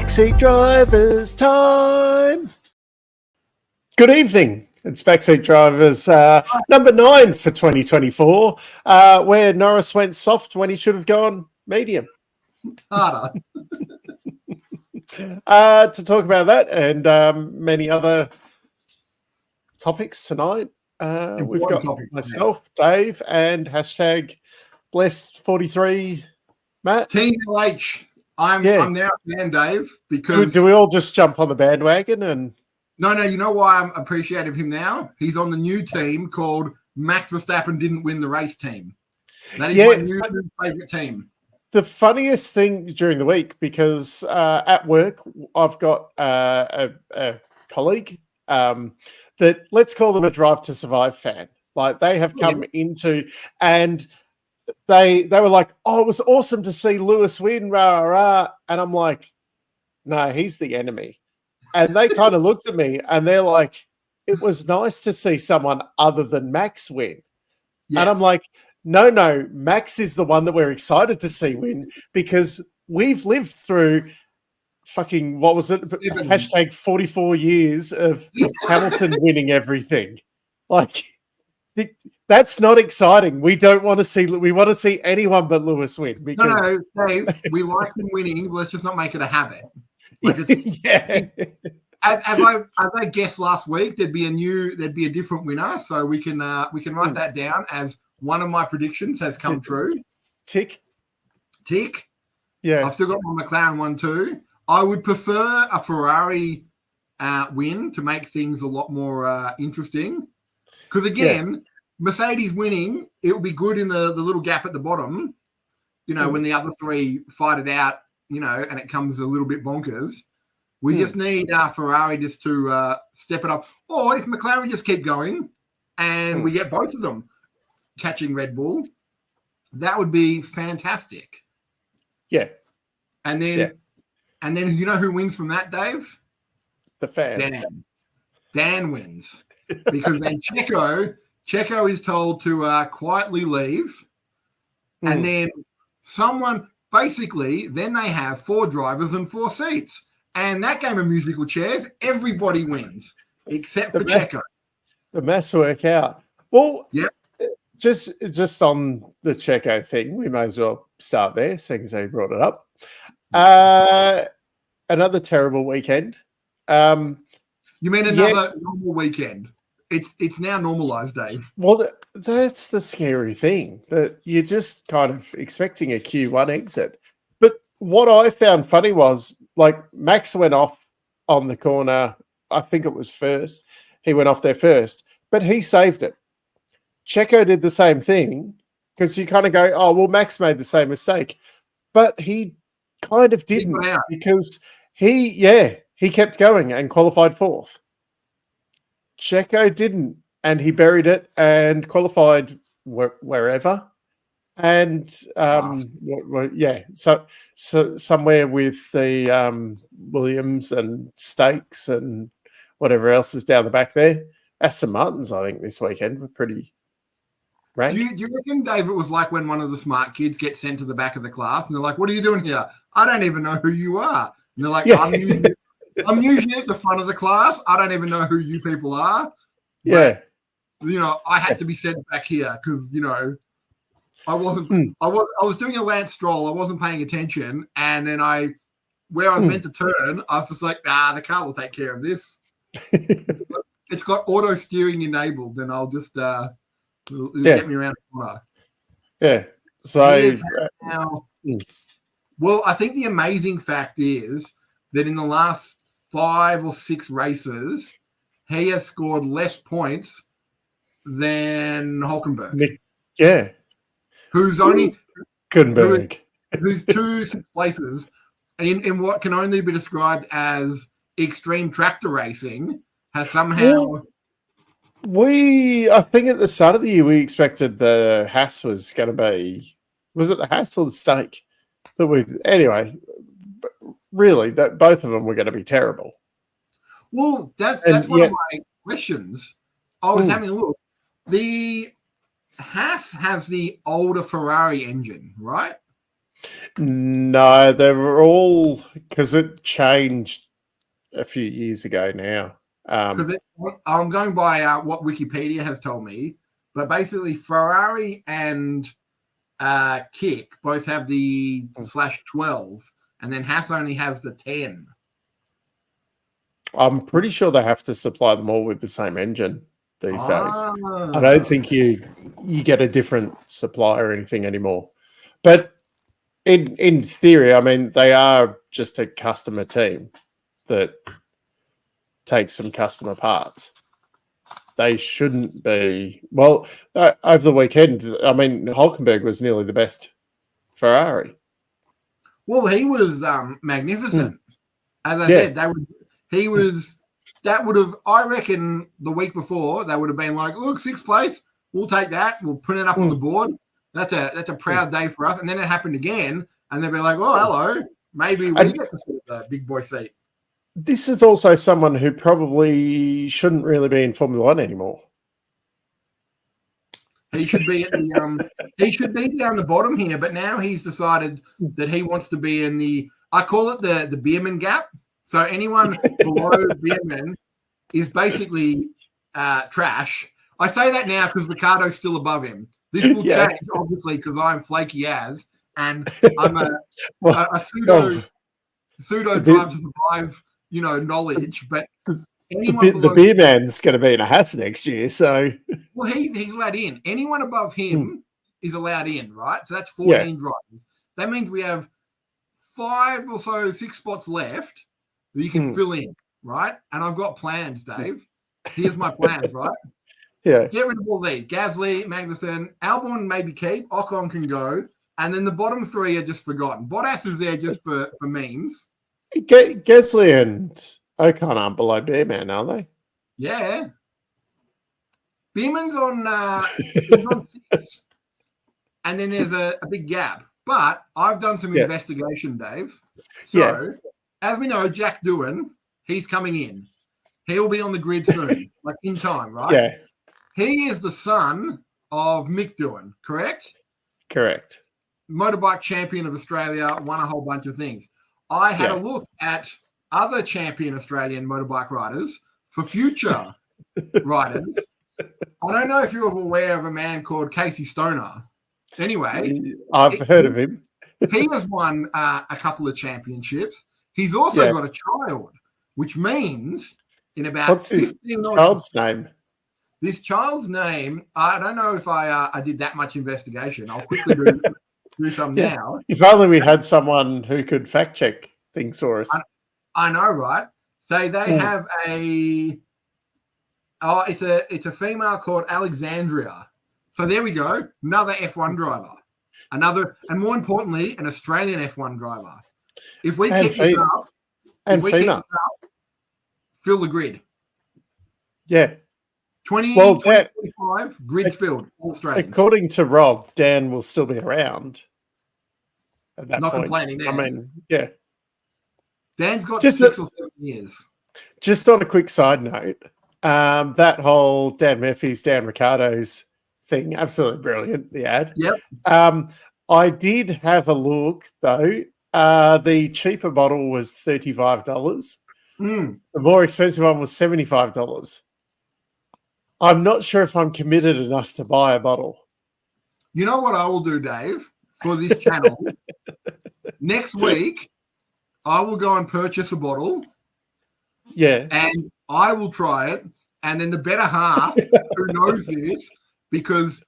Backseat Drivers time. Good evening. It's Backseat Drivers number 9 for 2024, where Norris went soft when he should have gone medium. Harder. To talk about that and many other topics tonight, we've got myself, Dave, and hashtag Blessed43, Matt. Team LH. I'm now a fan, Dave, because... Do we all just jump on the bandwagon? And No, you know why I'm appreciative of him now? He's on the new team called Max Verstappen Didn't Win the Race team. That is my new favourite team. The funniest thing during the week, because at work, I've got a colleague that, let's call them a Drive to Survive fan. Like, they have come into, and they were like, oh, it was awesome to see Lewis win, rah, rah. And I'm like, no, he's the enemy. And they kind of looked at me and they're like, it was nice to see someone other than Max win. Yes. And I'm like, no, Max is the one that we're excited to see win, because we've lived through fucking, what was it? Hashtag 44 years of Hamilton winning everything. Like, that's not exciting. We want to see anyone but Lewis win. Because... No, Dave, we like him winning. Let's just not make it a habit. Like it's, as I guessed last week, there'd be a different winner. So we can write that down as one of my predictions has come true. Tick. Yeah. I've still got my McLaren one too. I would prefer a Ferrari win to make things a lot more interesting. Because again, Mercedes winning, it will be good in the little gap at the bottom, when the other three fight it out, and it comes a little bit bonkers. We just need Ferrari just to step it up. Or if McLaren just keep going and we get both of them catching Red Bull, that would be fantastic. Yeah. And then you know who wins from that, Dave? The fans. Dan wins. Because then Checo is told to quietly leave. And then someone, basically, then they have 4 drivers and 4 seats. And that game of musical chairs, everybody wins, except for Checo. The mess work out. Well, just on the Checo thing, we may as well start there, seeing as they brought it up. Another terrible weekend. You mean another normal weekend? It's now normalized, Dave. Well, that's the scary thing, that you're just kind of expecting a Q1 exit. But what I found funny was, like, Max went off on the corner. I think it was first. He went off there first, but he saved it. Checo did the same thing, because you kind of go, oh, well, Max made the same mistake. But he kind of didn't, because he kept going and qualified 4th. Checo didn't, and he buried it and qualified wherever. And so somewhere with the Williams and Stakes and whatever else is down the back there. Aston Martins, I think, this weekend were pretty rank. Do you reckon, Dave, it was like when one of the smart kids gets sent to the back of the class and they're like, what are you doing here? I don't even know who you are. And they're like, I'm usually at the front of the class. I don't even know who you people are. But, I had to be sent back here because, I wasn't. I was doing a Lance Stroll. I wasn't paying attention, and then where I was meant to turn, I was just like, the car will take care of this. It's got auto steering enabled, and I'll just get me around the corner. Yeah. So now, well, I think the amazing fact is that in the last 5 or 6 races, he has scored less points than Hülkenberg. Yeah. Who's only who's 2 places in what can only be described as extreme tractor racing, has somehow... I think at the start of the year, we expected the Haas was going to be... Was it the Haas or the Stake? Anyway, really, that both of them were going to be terrible. Well, that's one of my questions. I was having a look. The Haas has the older Ferrari engine, right? No, they were all because it changed a few years ago now. Because I'm going by what Wikipedia has told me, but basically Ferrari and Kick both have the /12, and then Haas only has the 10. I'm pretty sure they have to supply them all with the same engine these days. I don't Ah. think you get a different supply or anything anymore. But in theory, I mean, they are just a customer team that takes some customer parts. They shouldn't be. Well, over the weekend, I mean, Hulkenberg was nearly the best Ferrari. Well, he was magnificent. As I Yeah. said, that would have, I reckon the week before, they would have been like, look, 6th place, we'll take that. We'll put it up on the board. That's a proud day for us. And then it happened again. And they'll be like, oh, hello. Maybe we get to sit the big boy seat. This is also someone who probably shouldn't really be in Formula One anymore. He should be at the he should be down the bottom here, but now he's decided that he wants to be in the, I call it the Beerman gap. So anyone below Beerman is basically trash. I say that now because Ricardo's still above him. This will change, obviously, because I'm flaky as, and I'm a pseudo drive to survive, knowledge. But the beer man's going to be in a Haas next year, so well, he's allowed in. Anyone above him is allowed in, right? So that's 14 drivers. That means we have 5 or so 6 spots left that you can fill in, right? And I've got plans, Dave. Here's my plans, right? Yeah. Get rid of all these. Gasly, Magnussen, Albon maybe keep, Ocon can go, and then the bottom 3 are just forgotten. Bottas is there just for memes. Gasly and Ocon aren't below Beerman, are they? Yeah. Beerman's on 6. And then there's a big gap. But I've done some investigation, Dave. So, as we know, Jack Doohan, he's coming in. He'll be on the grid soon, like in time, right? Yeah. He is the son of Mick Doohan, correct? Correct. Motorbike champion of Australia, won a whole bunch of things. I had a look at other champion Australian motorbike riders for future riders. I don't know if you're aware of a man called Casey Stoner. Anyway, I've heard of him. He has won a couple of championships. He's also got a child, which means in about What's 15 his child's name? This child's name, I don't know if I did that much investigation. I'll quickly do some now. If only we had someone who could fact check things for us. I know, right? So they have it's a female called Alexandria. So there we go. Another F1 driver. And more importantly, an Australian F1 driver. If we keep this up, fill the grid. Yeah. 2025, grid's filled. All Australians. According to Rob, Dan will still be around at that point. Complaining there. I mean, yeah. Dan's got 6 or 7 years. Just on a quick side note, that whole Dan Murphy's, Dan Ricardo's thing, absolutely brilliant, the ad. Yep. I did have a look, though. The cheaper bottle was $35. The more expensive one was $75. I'm not sure if I'm committed enough to buy a bottle. You know what I will do, Dave, for this channel? Next week, I will go and purchase a bottle. Yeah. And I will try it. And then the better half, who knows this, because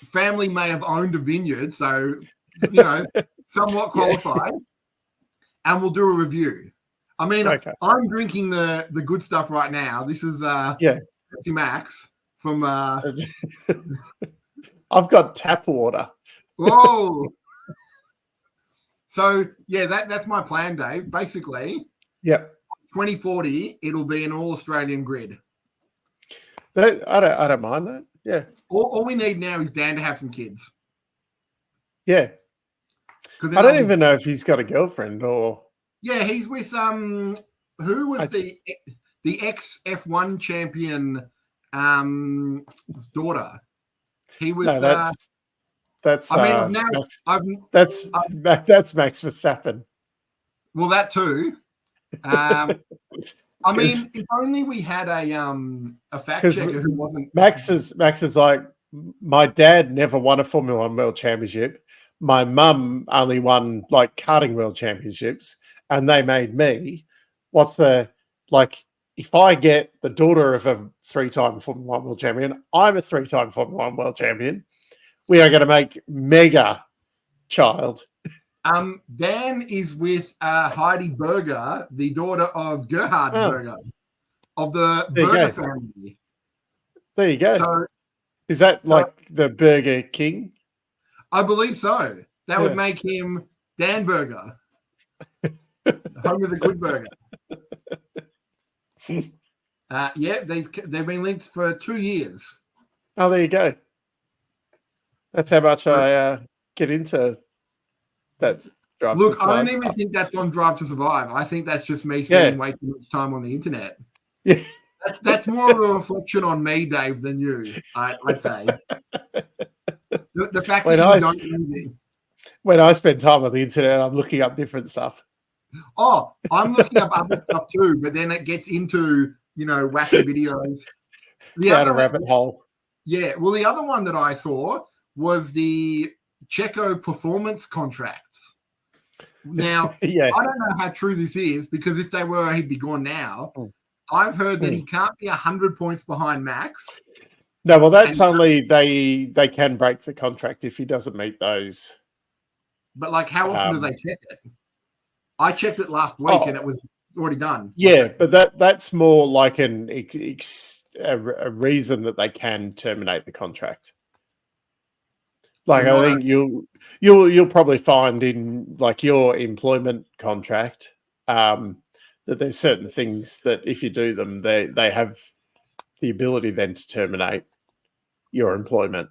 family may have owned a vineyard, so, somewhat qualified, and we'll do a review. I mean, I'm drinking the good stuff right now. This is Pepsi Max from... I've got tap water. Whoa! So, that's my plan, Dave. Basically, 2040, it'll be an all-Australian grid. I don't mind that. Yeah. All we need now is Dan to have some kids. Yeah. I don't even know if he's got a girlfriend or... Yeah, he's with who was the ex F1 champion daughter? He was That's I mean, Max, I've that's Max Verstappen. well, that too. I 'Cause- mean, if only we had a fact 'cause checker who wasn't. Max is like, my dad never won a Formula One World Championship. My mum only won like karting World Championships, and they made me. What's the like? If I get the daughter of a 3-time Formula One World Champion, I'm a 3-time Formula One World Champion. We are going to make mega child. Dan is with Heidi Berger, the daughter of Gerhard Berger of the Berger family. There you go. So, is that like the Burger King? I believe so. That would make him Dan Berger, home of the good burger. They've been linked for 2 years. Oh, there you go. That's how much I get into that. Look, I don't even think that's on Drive to Survive. I think that's just me spending way too much time on the internet. Yeah. That's more of a reflection on me, Dave, than you, I'd say. The fact that you don't know me. When I spend time on the internet, I'm looking up different stuff. Oh, I'm looking up other stuff too, but then it gets into, wacky videos. Down a rabbit hole. Yeah. Well, the other one that I saw was the Checo performance contracts. Now, I don't know how true this is, because if they were, he'd be gone now. I've heard that he can't be 100 points behind Max. No, well, that's only they can break the contract if he doesn't meet those. But like, how often do they check it? I checked it last week and it was already done. Yeah, but that's more like a reason that they can terminate the contract. Like, I think you'll probably find in like your employment contract that there's certain things that if you do them, they have the ability then to terminate your employment.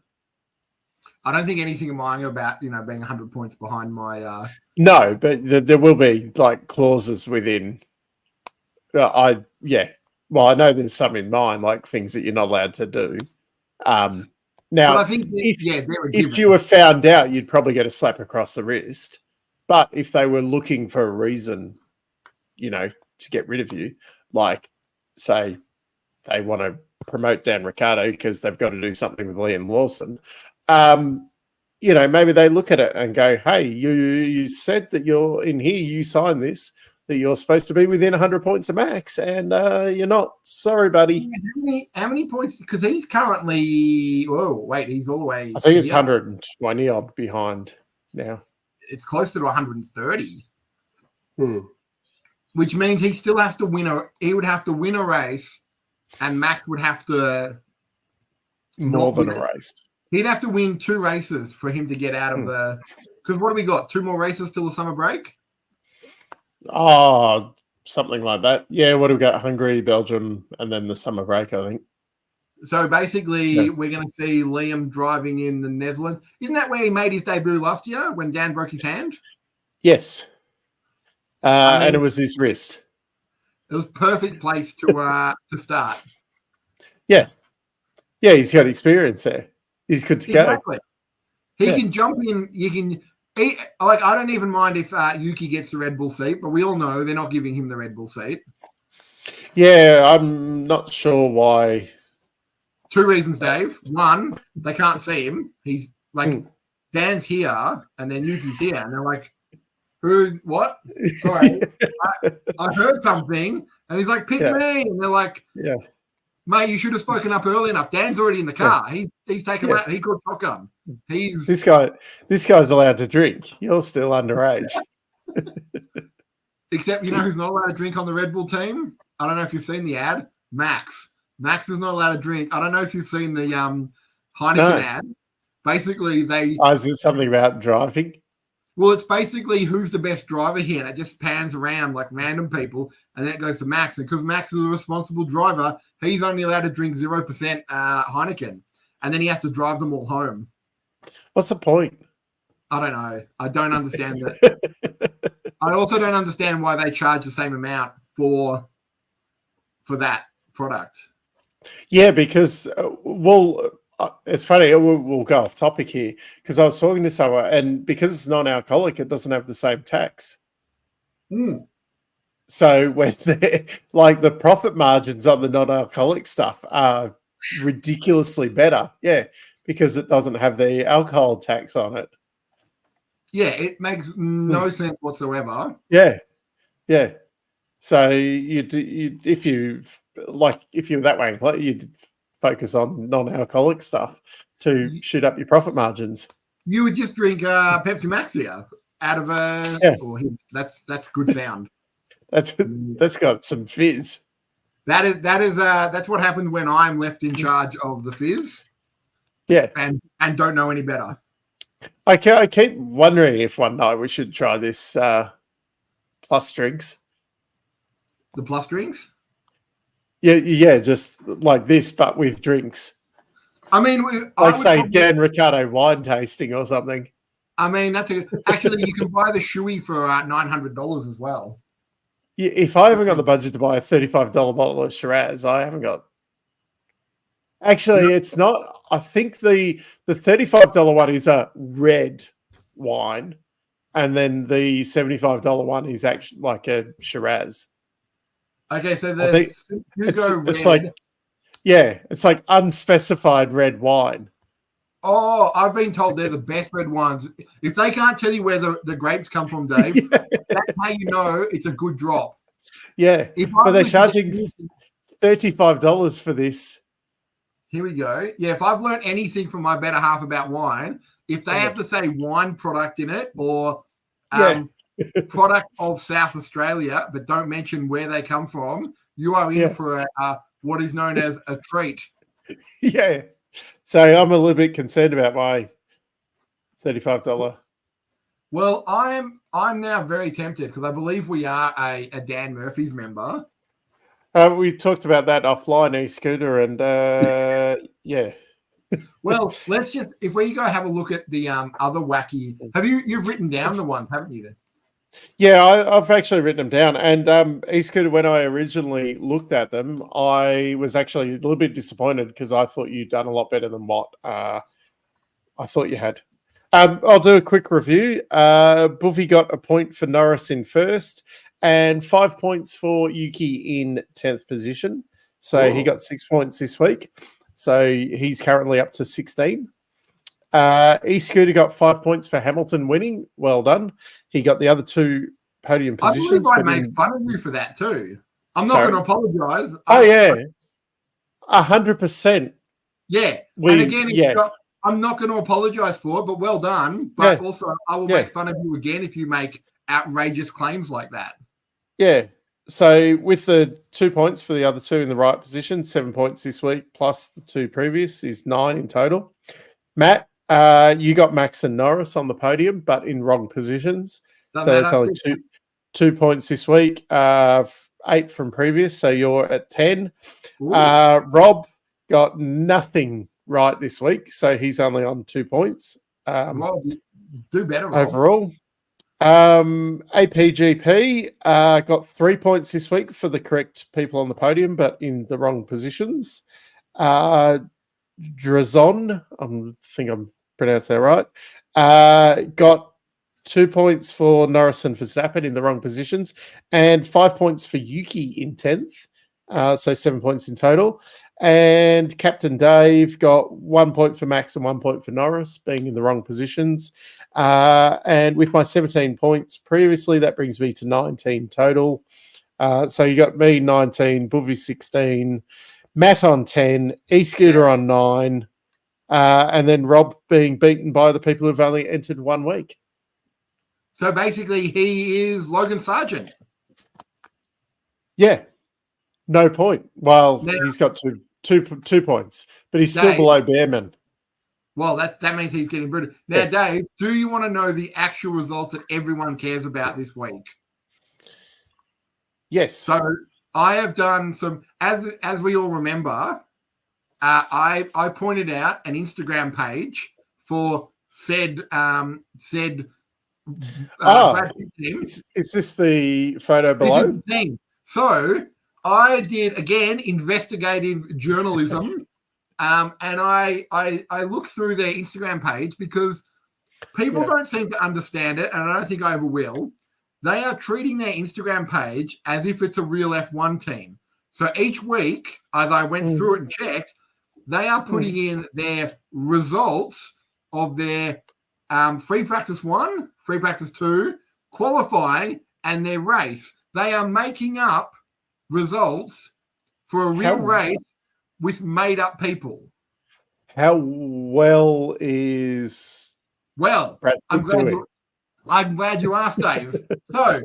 I don't think anything in mine about being 100 points behind my. No, but there will be like clauses within. Well, I know there's some in mine, like things that you're not allowed to do. Now, I think if you were found out, you'd probably get a slap across the wrist. But if they were looking for a reason, to get rid of you, like say they want to promote Dan Ricciardo because they've got to do something with Liam Lawson, maybe they look at it and go, "Hey, you said that you're in here, you signed this, that you're supposed to be within 100 points of Max, and you're not. Sorry, buddy." How many points? Because he's currently. Oh, wait, he's all the way. I think it's 120 odd behind now. It's closer to 130. Which means he still has to win he would have to win a race, and Max would have to more than a race. He'd have to win 2 races for him to get out of the. Because what have we got? 2 more races till the summer break? Oh, something like that. Yeah, what do we got? Hungary, Belgium, and then the summer break, I think. So basically, we're going to see Liam driving in the Netherlands. Isn't that where he made his debut last year when Dan broke his hand? Yes. And it was his wrist. It was perfect place to start. Yeah. Yeah, he's got experience there. He's good to go. He can jump in. I don't even mind if Yuki gets the Red Bull seat, but we all know they're not giving him the Red Bull seat. Yeah, I'm not sure why. 2 reasons, Dave. One, they can't see him. He's like, Dan's here, and then Yuki's here, and they're like, "Who? What? Sorry, I heard something." And he's like, "Pick me," and they're like, "Yeah, mate, you should have spoken up early enough. Dan's already in the car. He's taken out. He could shotgun. This guy's allowed to drink. You're still underage." Except who's not allowed to drink on the Red Bull team? I don't know if you've seen the ad. Max is not allowed to drink. I don't know if you've seen the Heineken ad. Basically, is it something about driving? Well, it's basically who's the best driver here, and it just pans around like random people, and then it goes to Max. And because Max is a responsible driver, he's only allowed to drink 0% Heineken, and then he has to drive them all home. What's the point? I don't know. I don't understand that. I also don't understand why they charge the same amount for that product. Yeah, because it's funny. We'll go off topic here because I was talking to someone, and because it's non-alcoholic, it doesn't have the same tax. Mm. So when like the profit margins on the non-alcoholic stuff are ridiculously better, because it doesn't have the alcohol tax on it. Yeah, it makes no sense whatsoever. Yeah. So if you're that way, you'd focus on non-alcoholic stuff to shoot up your profit margins. You would just drink Pepsi Max here out of a. Yeah. That's good sound. That's got some fizz. That's what happened when I'm left in charge of the fizz. Yeah, and don't know any better. I keep wondering if one night we should try this plus drinks. The plus drinks? Yeah, just like this, but with drinks. I mean, say Dan Ricciardo wine tasting or something. I mean, actually you can buy the shoey for $900 as well. Yeah, if I haven't got the budget to buy a $35 bottle of Shiraz, I haven't got. Actually, it's not. I think the $35 one is a red wine, and then the $75 one is actually like a Shiraz. Okay, so there's Hugo Red. It's like, it's like unspecified red wine. Oh, I've been told they're the best red wines. If they can't tell you where the grapes come from, Dave, that's how you know it's a good drop. Yeah, but they're charging $35 for this. Here we go. Yeah, if I've learned anything from my better half about wine, if they have to say wine product in it or product of South Australia, but don't mention where they come from, you are in for what is known as a treat. Yeah. So I'm a little bit concerned about my $35. Well, I'm now very tempted because I believe we are a Dan Murphy's member. We talked about that offline, e-scooter, and yeah. Well, let's just, if we go have a look at the other wacky, you've written down the ones, haven't you? Yeah, I've actually written them down. And e-scooter, when I originally looked at them, I was actually a little bit disappointed because I thought you'd done a lot better than what I thought you had. I'll do a quick review. Buffy got a point for Norris in first and 5 points for Yuki in 10th position. So he got 6 points this week. So he's currently up to 16. E-Scooter got 5 points for Hamilton winning. Well done. He got the other two podium positions. I believe I made fun of you for that too. I'm not going to apologise. Oh, yeah. 100%. Yeah. And again, I'm not going to apologise for it, but well done. But also, I will make fun of you again if you make outrageous claims like that. Yeah. So with the 2 points for the other two in the right position, 7 points this week, plus the two previous is 9 in total. Matt, you got Max and Norris on the podium, but in wrong positions. So it's only 2 points this week, 8 from previous. So you're at 10. Rob got nothing right this week. So he's only on 2 points. Rob, do better, Rob. Overall. APGP got 3 points this week for the correct people on the podium, but in the wrong positions. Drazon, I think I'm pronounced that right, got 2 points for Norris and Verstappen in the wrong positions, and 5 points for Yuki in 10th, so 7 points in total. And Captain Dave got 1 point for Max and 1 point for Norris, being in the wrong positions. And with my 17 points previously, that brings me to 19 total. So you got me 19, Buvy 16, Matt on 10, E-Scooter on 9, and then Rob being beaten by the people who've only entered 1 week. So basically, he is Logan Sargent. Yeah, no point. Well, he's got two points, but he's still below Behrman. Well, that means he's getting brutal. Now, Dave, do you want to know the actual results that everyone cares about this week? Yes. So I have done some, as we all remember, I pointed out an Instagram page for said Brad Pitt team. Is this the photo below? This is the thing. So I did, again, investigative journalism And I looked through their Instagram page because people don't seem to understand it, and I don't think I ever will. They are treating their Instagram page as if it's a real F1 team. So each week, as I went through it and checked, they are putting in their results of their free practice 1, free practice 2, qualifying, and their race. They are making up results for a real race with made-up people. How well is Brad I'm doing? glad you asked, Dave. So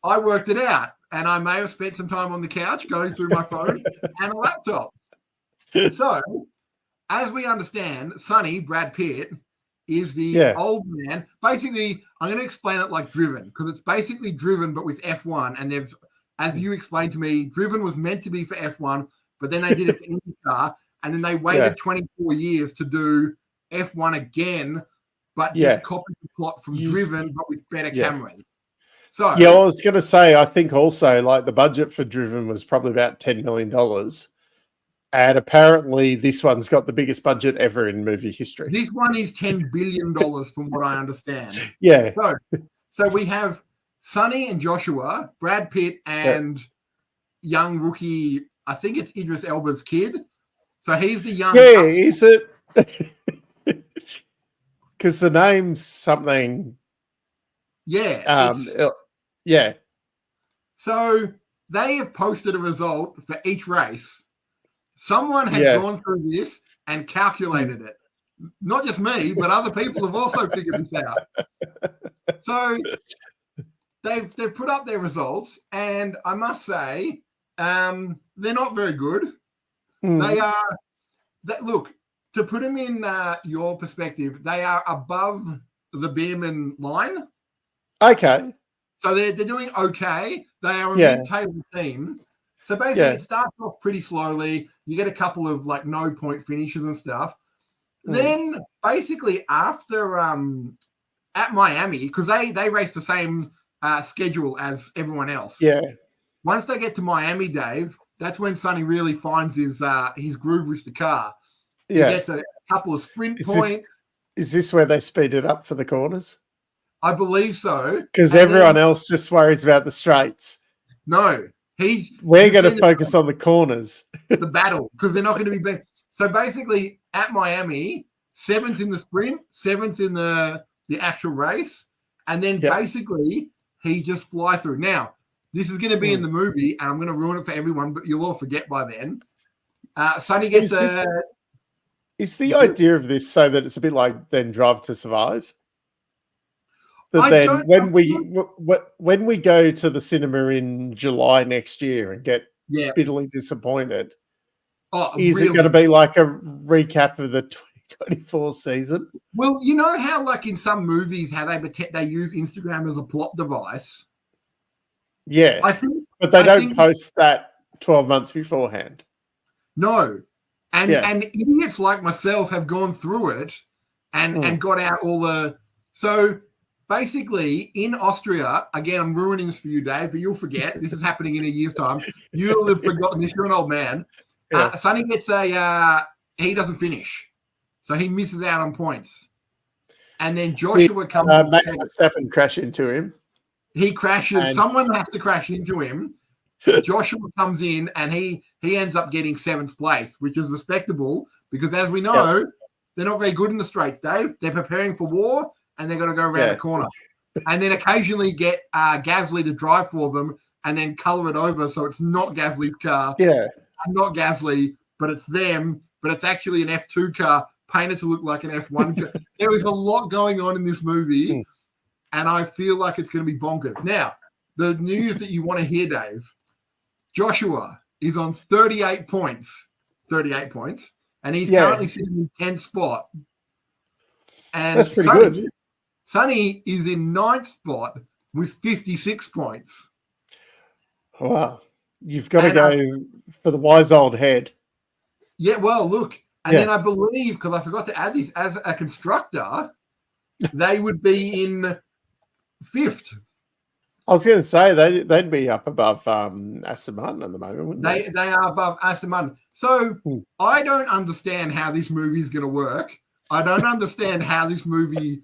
I worked it out, and I may have spent some time on the couch going through my phone and a laptop. So, as we understand, Sonny, Brad Pitt, is the old man. Basically, I'm going to explain it like Driven, because it's basically Driven, but with F1. And they've, as you explained to me, Driven was meant to be for F1, but then they did it for IndyCar, and then they waited 24 years to do F1 again, but just copied the plot from Driven, but with better cameras. So I was going to say, I think also like the budget for Driven was probably about $10 million. And apparently this one's got the biggest budget ever in movie history. This one is $10 billion from what I understand. Yeah. So we have Sonny and Joshua, Brad Pitt and young rookie, I think it's Idris Elba's kid. So he's the young. Yeah, is it? Because the name's something. Yeah. Yeah. So they have posted a result for each race. Someone has gone through this and calculated it. Not just me, but other people have also figured this out. So they've put up their results, and I must say, they're not very good. They are. Look, to put them in your perspective, they are above the Beerman line. Okay. So they're doing okay. They are a mid-table team. So basically, it starts off pretty slowly. You get a couple of like no-point finishes and stuff. Then basically after at Miami, because they race the same schedule as everyone else. Yeah. Once they get to Miami, Dave, that's when Sonny really finds his groove with the car. Yeah. He gets a couple of sprint points. Is this where they speed it up for the corners? I believe so. Because everyone else just worries about the straights. No. We're going to focus on the corners. The battle, because they're not going to be big. So basically, at Miami, 7th in the sprint, 7th in the actual race, and then basically he just fly through. Now, this is going to be in the movie, and I'm going to ruin it for everyone, but you'll all forget by then. Sonny gets Is the idea of this so that it's a bit like then Drive to Survive? But then when we go to the cinema in July next year and get bitterly disappointed, is it going to be like a recap of the 2024 season? Well, you know how like in some movies how they use Instagram as a plot device? Yeah. But they don't post that 12 months beforehand. No. And idiots like myself have gone through it and got out all the basically, in Austria, again, I'm ruining this for you, Dave, but you'll forget. This is happening in a year's time. You'll have forgotten this. You're an old man. Sonny gets he doesn't finish. So he misses out on points. And then Joshua comes Max Verstappen crash into him. He crashes. Someone has to crash into him. Joshua comes in, and he ends up getting 7th place, which is respectable because, as we know, they're not very good in the straights, Dave. They're preparing for war, and they're going to go around the corner. And then occasionally get Gasly to drive for them and then color it over so it's not Gasly's car. Yeah. And not Gasly, but it's them. But it's actually an F2 car painted to look like an F1 car. There is a lot going on in this movie, and I feel like it's going to be bonkers. Now, the news that you want to hear, Dave, Joshua is on 38 points. 38 points. And he's currently sitting in 10th spot. And that's pretty good. Sonny is in 9th spot with 56 points. Wow. You've got to go for the wise old head. Yeah, well, look. And then I believe, because I forgot to add this, as a constructor, they would be in 5th. I was going to say they'd be up above Aston Martin at the moment, wouldn't they? They are above Aston Martin. So Hmm. I don't understand how this movie is going to work. I don't understand how this movie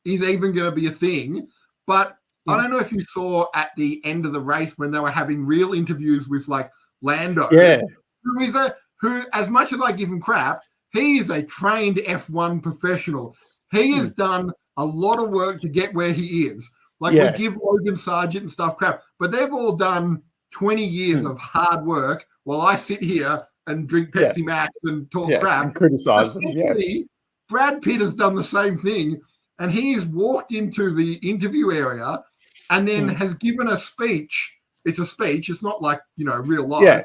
is even going to be a thing. But I don't know if you saw at the end of the race when they were having real interviews with like Lando, who, as much as I give him crap, he is a trained F1 professional. He has done a lot of work to get where he is. Like we give Logan Sargent and stuff crap, but they've all done 20 years of hard work while I sit here and drink Pepsi Max and talk crap. And criticize them. Yeah. Brad Pitt has done the same thing, and he has walked into the interview area and then has given a speech. It's a speech. It's not like, real life.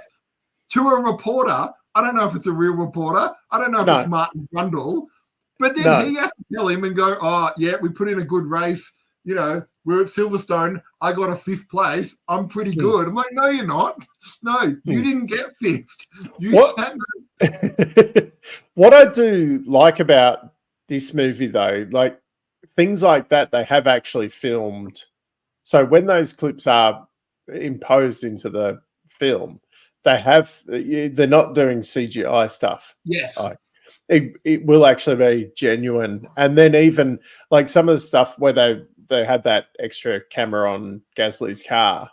To a reporter. I don't know if it's a real reporter. I don't know if it's Martin Brundle. But then he has to tell him and go, oh, yeah, we put in a good race. We're at Silverstone. I got a 5th place. I'm pretty good. I'm like, no, you're not. No, you didn't get 5th. What I do like about this movie, though, like things like that, they have actually filmed. So when those clips are imposed into the film, they're not doing CGI stuff. Yes. It will actually be genuine. And then even like some of the stuff where they had that extra camera on Gasly's car.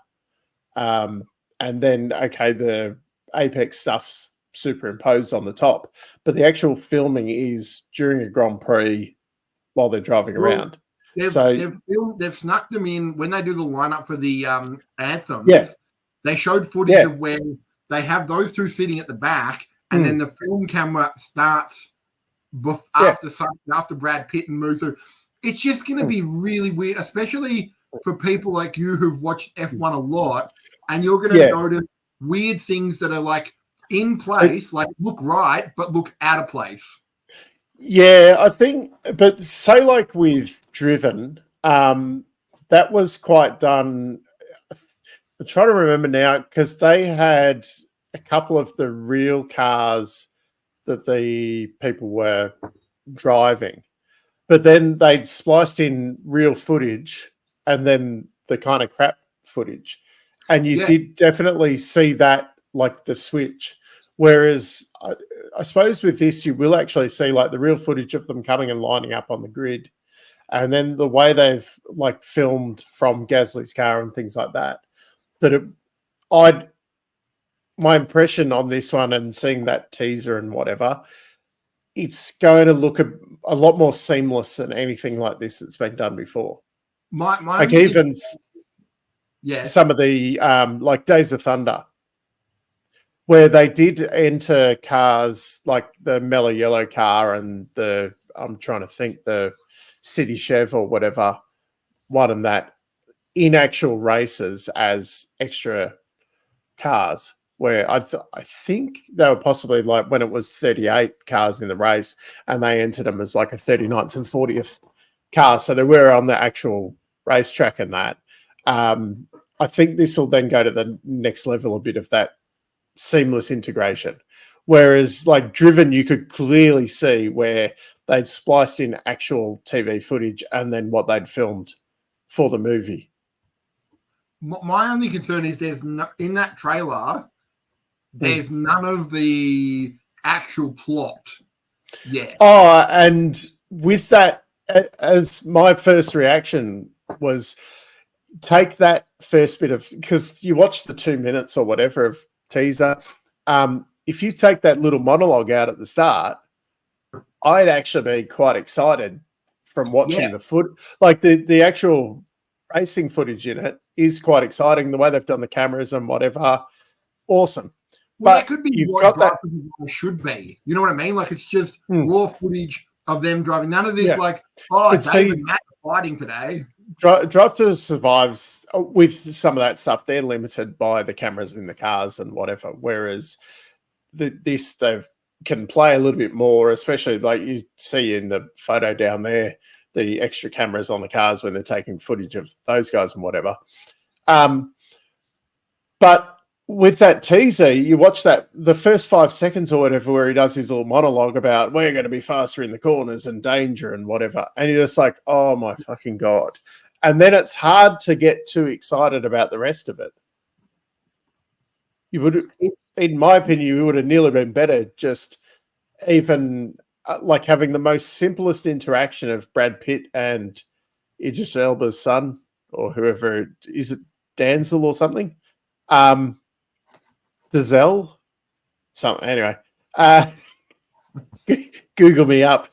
And then, the Apex stuff's superimposed on the top. But the actual filming is during a Grand Prix while they're driving around. They've snuck them in when they do the lineup for the anthems. Yeah. They showed footage of where they have those two sitting at the back, and then the film camera starts after Brad Pitt and moves through. It's just going to be really weird, especially for people like you who've watched F1 a lot, and you're going to notice weird things that are like in place, like look right, but look out of place. Yeah, I think, but say like with Driven, that was quite done. I'm trying to remember now because they had a couple of the real cars that the people were driving, but then they'd spliced in real footage and then the kind of crap footage. And you did definitely see that, like the switch. Whereas I suppose with this, you will actually see like the real footage of them coming and lining up on the grid. And then the way they've like filmed from Gasly's car and things like that, my impression on this one and seeing that teaser and whatever, it's going to look a lot more seamless than anything like this that's been done before. Some of the like Days of Thunder, where they did enter cars like the Mellow Yellow car and I'm trying to think, the City Chev or whatever, one and that, in actual races as extra cars, where I think they were possibly like when it was 38 cars in the race and they entered them as like a 39th and 40th car. So they were on the actual racetrack and that. I think this will then go to the next level, a bit of that seamless integration. Whereas like Driven, you could clearly see where they'd spliced in actual TV footage and then what they'd filmed for the movie. My only concern is in that trailer, there's none of the actual plot yet. Oh, and with that, as my first reaction was, take that first bit of, because you watch the 2 minutes or whatever of teaser. If you take that little monologue out at the start, I'd actually be quite excited from watching the foot. Like the actual racing footage in it is quite exciting. The way they've done the cameras and whatever, awesome. Well, that could be what Drive to Survive should be. You know what I mean? Like it's just raw footage of them driving. None of this like, Dave and Matt are fighting today. Drive to Survive's, with some of that stuff, they're limited by the cameras in the cars and whatever. Whereas this, they can play a little bit more, especially like you see in the photo down there, the extra cameras on the cars when they're taking footage of those guys and whatever. But with that teaser, you watch that the first 5 seconds or whatever, where he does his little monologue about we're going to be faster in the corners and danger and whatever. And you're just like, oh my fucking God. And then it's hard to get too excited about the rest of it. You would, in my opinion, you would have nearly been better just even like having the most simplest interaction of Brad Pitt and Idris Elba's son, or whoever, is it Denzel or something? Denzel? Something. Anyway, Google me up.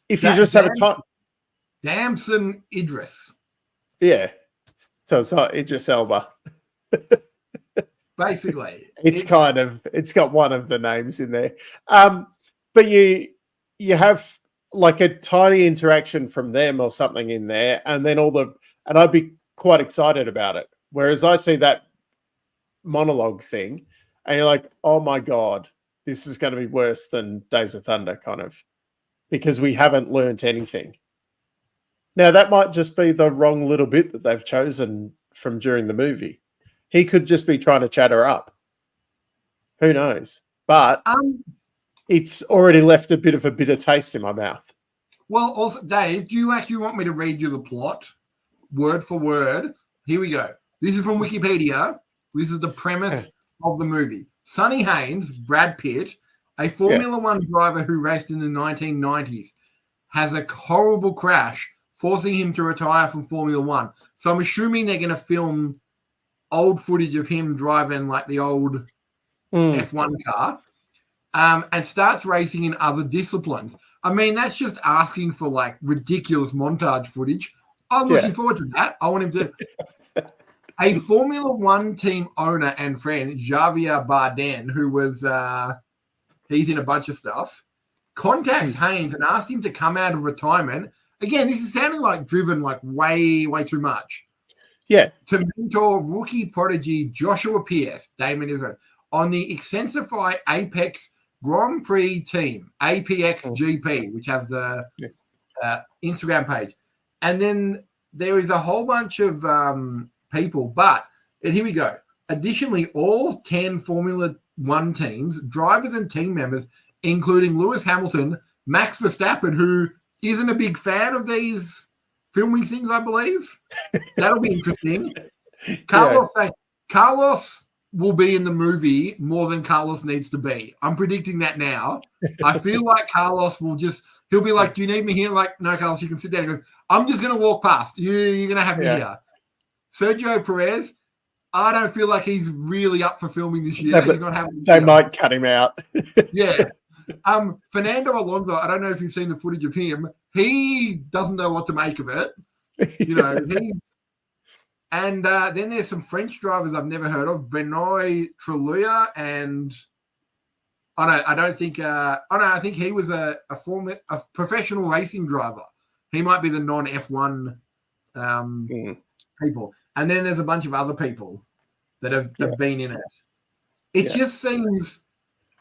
If you just have a time. Damson Idris. Yeah. So it's not Idris Elba. Basically. It's got one of the names in there. But you have like a tiny interaction from them or something in there, and then and I'd be quite excited about it. Whereas I see that monologue thing and you're like, oh my God, this is going to be worse than Days of Thunder, kind of, because we haven't learnt anything. Now, that might just be the wrong little bit that they've chosen from during the movie. He could just be trying to chat her up. Who knows? But it's already left a bit of a bitter taste in my mouth. Well, also, Dave, do you actually want me to read you the plot word for word? Here we go. This is from Wikipedia. This is the premise of the movie. Sonny Haynes, Brad Pitt, a Formula One driver who raced in the 1990s, has a horrible crash, forcing him to retire from Formula One. So I'm assuming they're going to film old footage of him driving like the old F1 car, and starts racing in other disciplines. I mean, that's just asking for like ridiculous montage footage. I'm looking forward to that. I want him to. A Formula One team owner and friend, Javier Bardem, who was he's in a bunch of stuff, contacts Haynes and asks him to come out of retirement. Again, this is sounding like driven like way too much. Yeah. To mentor rookie prodigy Joshua Pierce, Damon Israel, on the Extensify Apex Grand Prix team, APXGP, which has the Instagram page. And then there is a whole bunch of people, and here we go. Additionally, all 10 Formula One teams, drivers and team members, including Lewis Hamilton, Max Verstappen, who isn't a big fan of these filming things, I believe. That'll be interesting. Carlos will be in the movie more than Carlos needs to be. I'm predicting that now. I feel like Carlos he'll be like, do you need me here? Like, no, Carlos, you can sit down. He goes, I'm just going to walk past. You're going to have me here. Sergio Perez, I don't feel like he's really up for filming this year. He's not having. They might cut him out. Fernando Alonso, I don't know if you've seen the footage of him. He doesn't know what to make of it. You know, and then there's some French drivers I've never heard of, Benoit Treluya, and I think he was a professional racing driver. He might be the non-F1 people. And then there's a bunch of other people that have been in it. It just seems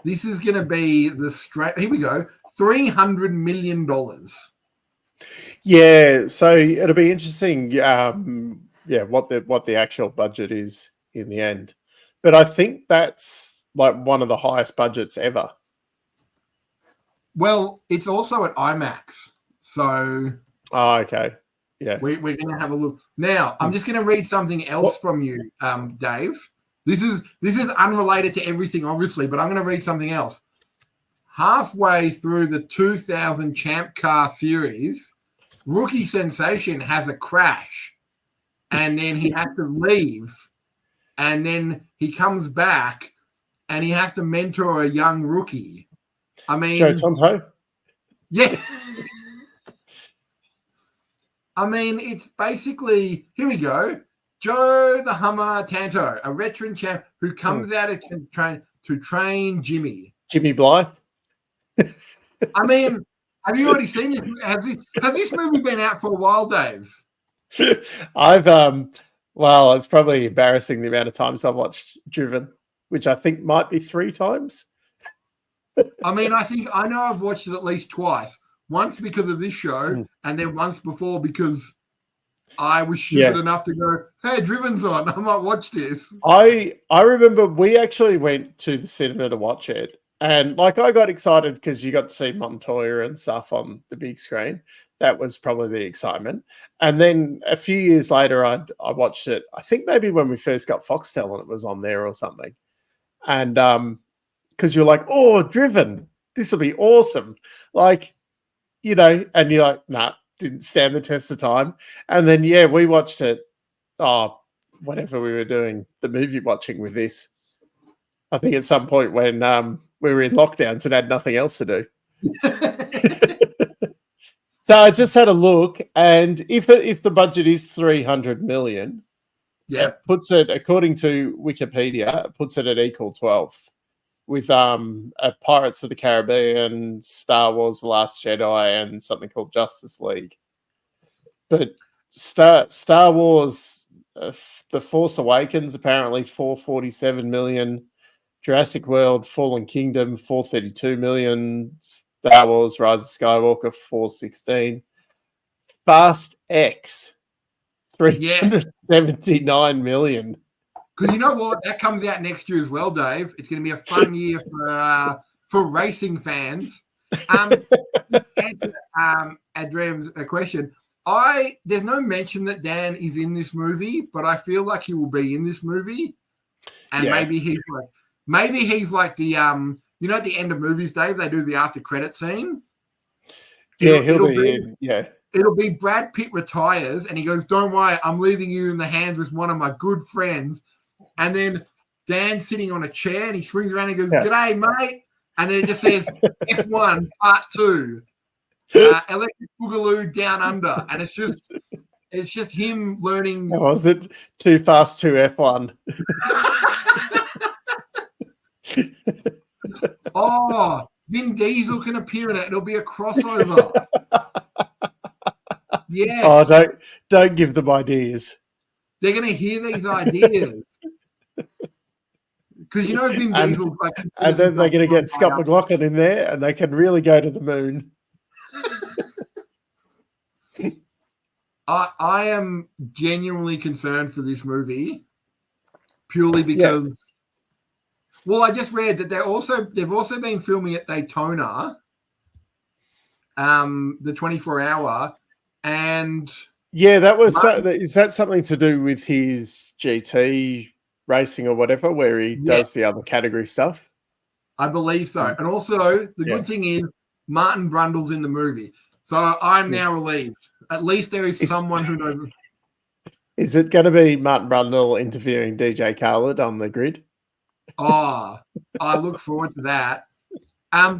this is going to be here we go, $300 million. Yeah, so it'll be interesting, what the actual budget is in the end. But I think that's like one of the highest budgets ever. Well, it's also at IMAX, so. Oh, okay. Yeah, we're going to have a look now. I'm just going to read something else from you, Dave. This is unrelated to everything, obviously, but I'm going to read something else. Halfway through the 2000 Champ Car Series, rookie sensation has a crash, and then he has to leave, and then he comes back, and he has to mentor a young rookie. I mean, Joe Tonto. Yeah. I mean, it's basically, here we go, Joe the Hummer Tanto, a veteran champ who comes out to train Jimmy. Jimmy Blythe? I mean, have you already seen this? Has this movie been out for a while, Dave? It's probably embarrassing the amount of times I've watched Driven, which I think might be 3 times. I mean, I know I've watched it at least twice. Once because of this show, and then once before because I was stupid enough to go, hey, Driven's on. I might watch this. I remember we actually went to the cinema to watch it, And like I got excited because you got to see Montoya and stuff on the big screen. That was probably the excitement. And then a few years later, I watched it. I think maybe when we first got Foxtel and it was on there or something. And because you're like, oh, Driven, this will be awesome. Like, you know, and you're like, nah, didn't stand the test of time. And then yeah, we watched it. Oh, whatever we were doing, the movie watching with this. I think at some point when we were in lockdowns and had nothing else to do. So I just had a look, and if the budget is 300 million, Yeah. it puts it, according to Wikipedia, it puts it at equal 12th with Pirates of the Caribbean, Star Wars: The Last Jedi, and something called Justice League. But Star Wars, The Force Awakens, apparently 447 million. Jurassic World: Fallen Kingdom, 432 million. Star Wars: Rise of Skywalker, 416. Fast X, 379 million. Because you know what? That comes out next year as well, Dave. It's going to be a fun year for racing fans. Answer Adrian's question. There's no mention that Dan is in this movie, but I feel like he will be in this movie. And maybe he's like the you know, at the end of movies, Dave, they do the after credit scene. He'll be in. Yeah. It'll be Brad Pitt retires and he goes, "Don't worry, I'm leaving you in the hands with one of my good friends." And then Dan's sitting on a chair and he swings around and goes, "G'day, mate." And then it just says F1 Part 2, Electric Boogaloo Down Under. And it's just him learning. Oh, was it Too Fast, Too F1? Oh, Vin Diesel can appear in it. It'll be a crossover. Yes. Oh, don't give them ideas. They're going to hear these ideas. Because you know Vin Diesel... And then they're going to get Scott McLaughlin in there and they can really go to the moon. I am genuinely concerned for this movie purely because... Yeah. Well, I just read that they've also been filming at Daytona, the 24-hour, and that was is that something to do with his GT racing or whatever, where he does the other category stuff? I believe so. And also, the good thing is Martin Brundle's in the movie, so I'm now relieved. At least there is someone who knows. Is it going to be Martin Brundle interviewing DJ Khaled on the grid? Oh, I look forward to that.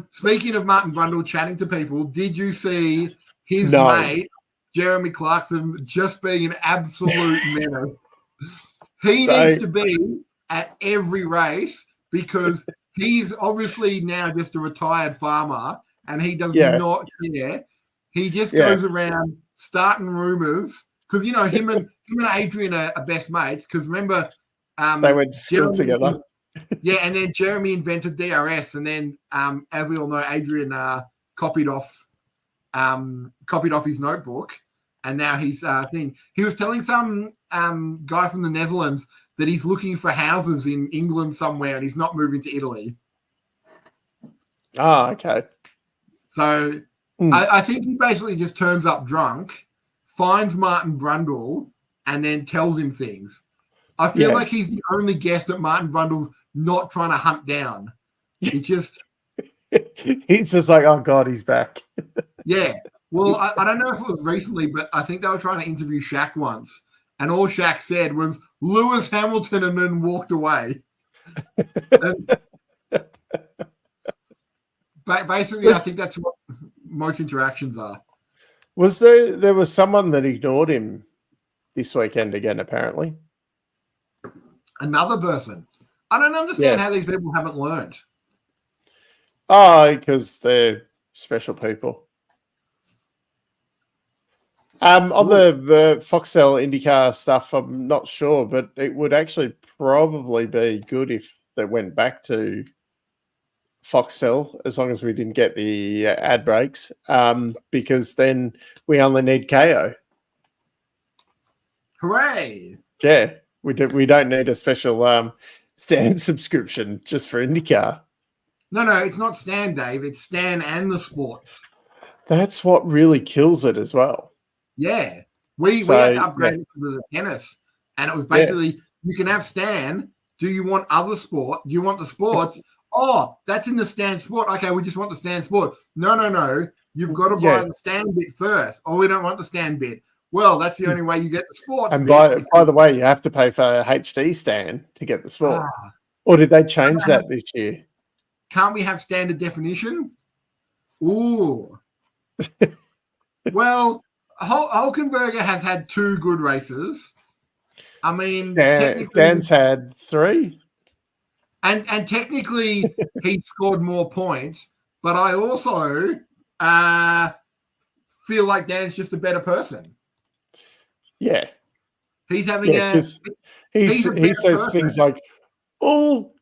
Speaking of Martin Brundle chatting to people, did you see his mate, Jeremy Clarkson, just being an absolute menace? He needs to be at every race because he's obviously now just a retired farmer and he does not care. He just goes around starting rumors because, you know, him and Adrian are best mates because remember... they went to school together. Yeah, and then Jeremy invented DRS, and then, as we all know, Adrian copied off his notebook, and now he's thing. He was telling some guy from the Netherlands that he's looking for houses in England somewhere, and he's not moving to Italy. Oh, okay. So I think he basically just turns up drunk, finds Martin Brundle, and then tells him things. I feel like he's the only guest that Martin Brundle's not trying to hunt down. It's just... he's just like, oh, God, he's back. Yeah. Well, I don't know if it was recently, but I think they were trying to interview Shaq once. And all Shaq said was, Lewis Hamilton, and then walked away. And basically, I think that's what most interactions are. Was there was someone that ignored him this weekend again, apparently? Another person. I don't understand how these people haven't learned. Oh, because they're special people. On the Foxtel IndyCar stuff, I'm not sure, but it would actually probably be good if they went back to Foxtel, as long as we didn't get the ad breaks, because then we only need KO. Hooray! Yeah, we don't need a special stand subscription just for IndyCar. No, it's not Stan, Dave. It's Stan and the sports. That's what really kills it as well. Yeah. We So, had to upgrade it to the tennis. And it was basically, you can have Stan. Do you want other sport? Do you want the sports? Oh, that's in the Stan sport. Okay, we just want the Stan sport. No. You've got to buy the Stan bit first. Oh, we don't want the Stan bit. Well, that's the only way you get the sports. And by the way, you have to pay for HD Stan to get the sport. Or did they change that this year? Can't we have standard definition? Ooh. Well, Hulkenberger has had 2 good races. I mean, Dan's had 3. And technically, he scored more points. But I also feel like Dan's just a better person. Yeah. He's having he says things like, Hulkenberg.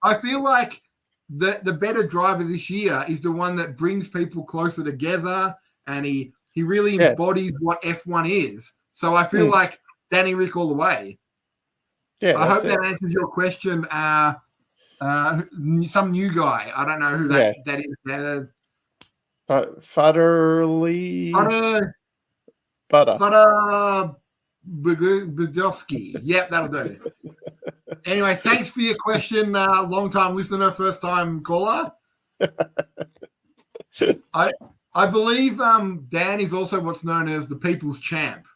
I feel like the better driver this year is the one that brings people closer together, and he really embodies what F1 is. So I feel like Danny Rick all the way. Yeah, I hope that answers your question. Some new guy. I don't know who that is. Butter Budowski. Yep, that'll do. Anyway, thanks for your question, long-time listener, first-time caller. I believe Dan is also what's known as the people's champ.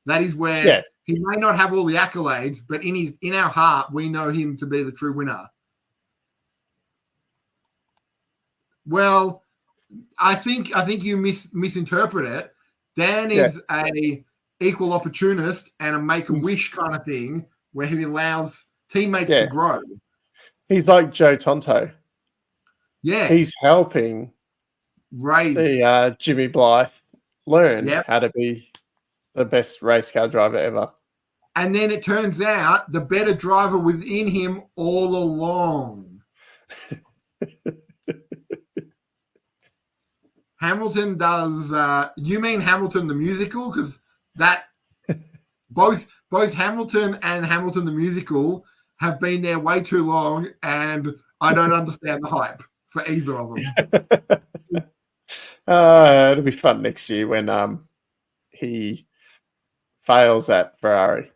That is where he may not have all the accolades, but in our heart, we know him to be the true winner. Well, I think you misinterpret it. Dan is a equal opportunist and a make-a-wish kind of thing where he allows teammates to grow. He's like Joe Tonto. Yeah. He's helping raise Jimmy Blythe learn how to be the best race car driver ever. And then it turns out the better driver was in him all along. Hamilton does you mean Hamilton the musical? Because that both Hamilton and Hamilton the musical have been there way too long, and I don't understand the hype for either of them. It'll be fun next year when he fails at Ferrari.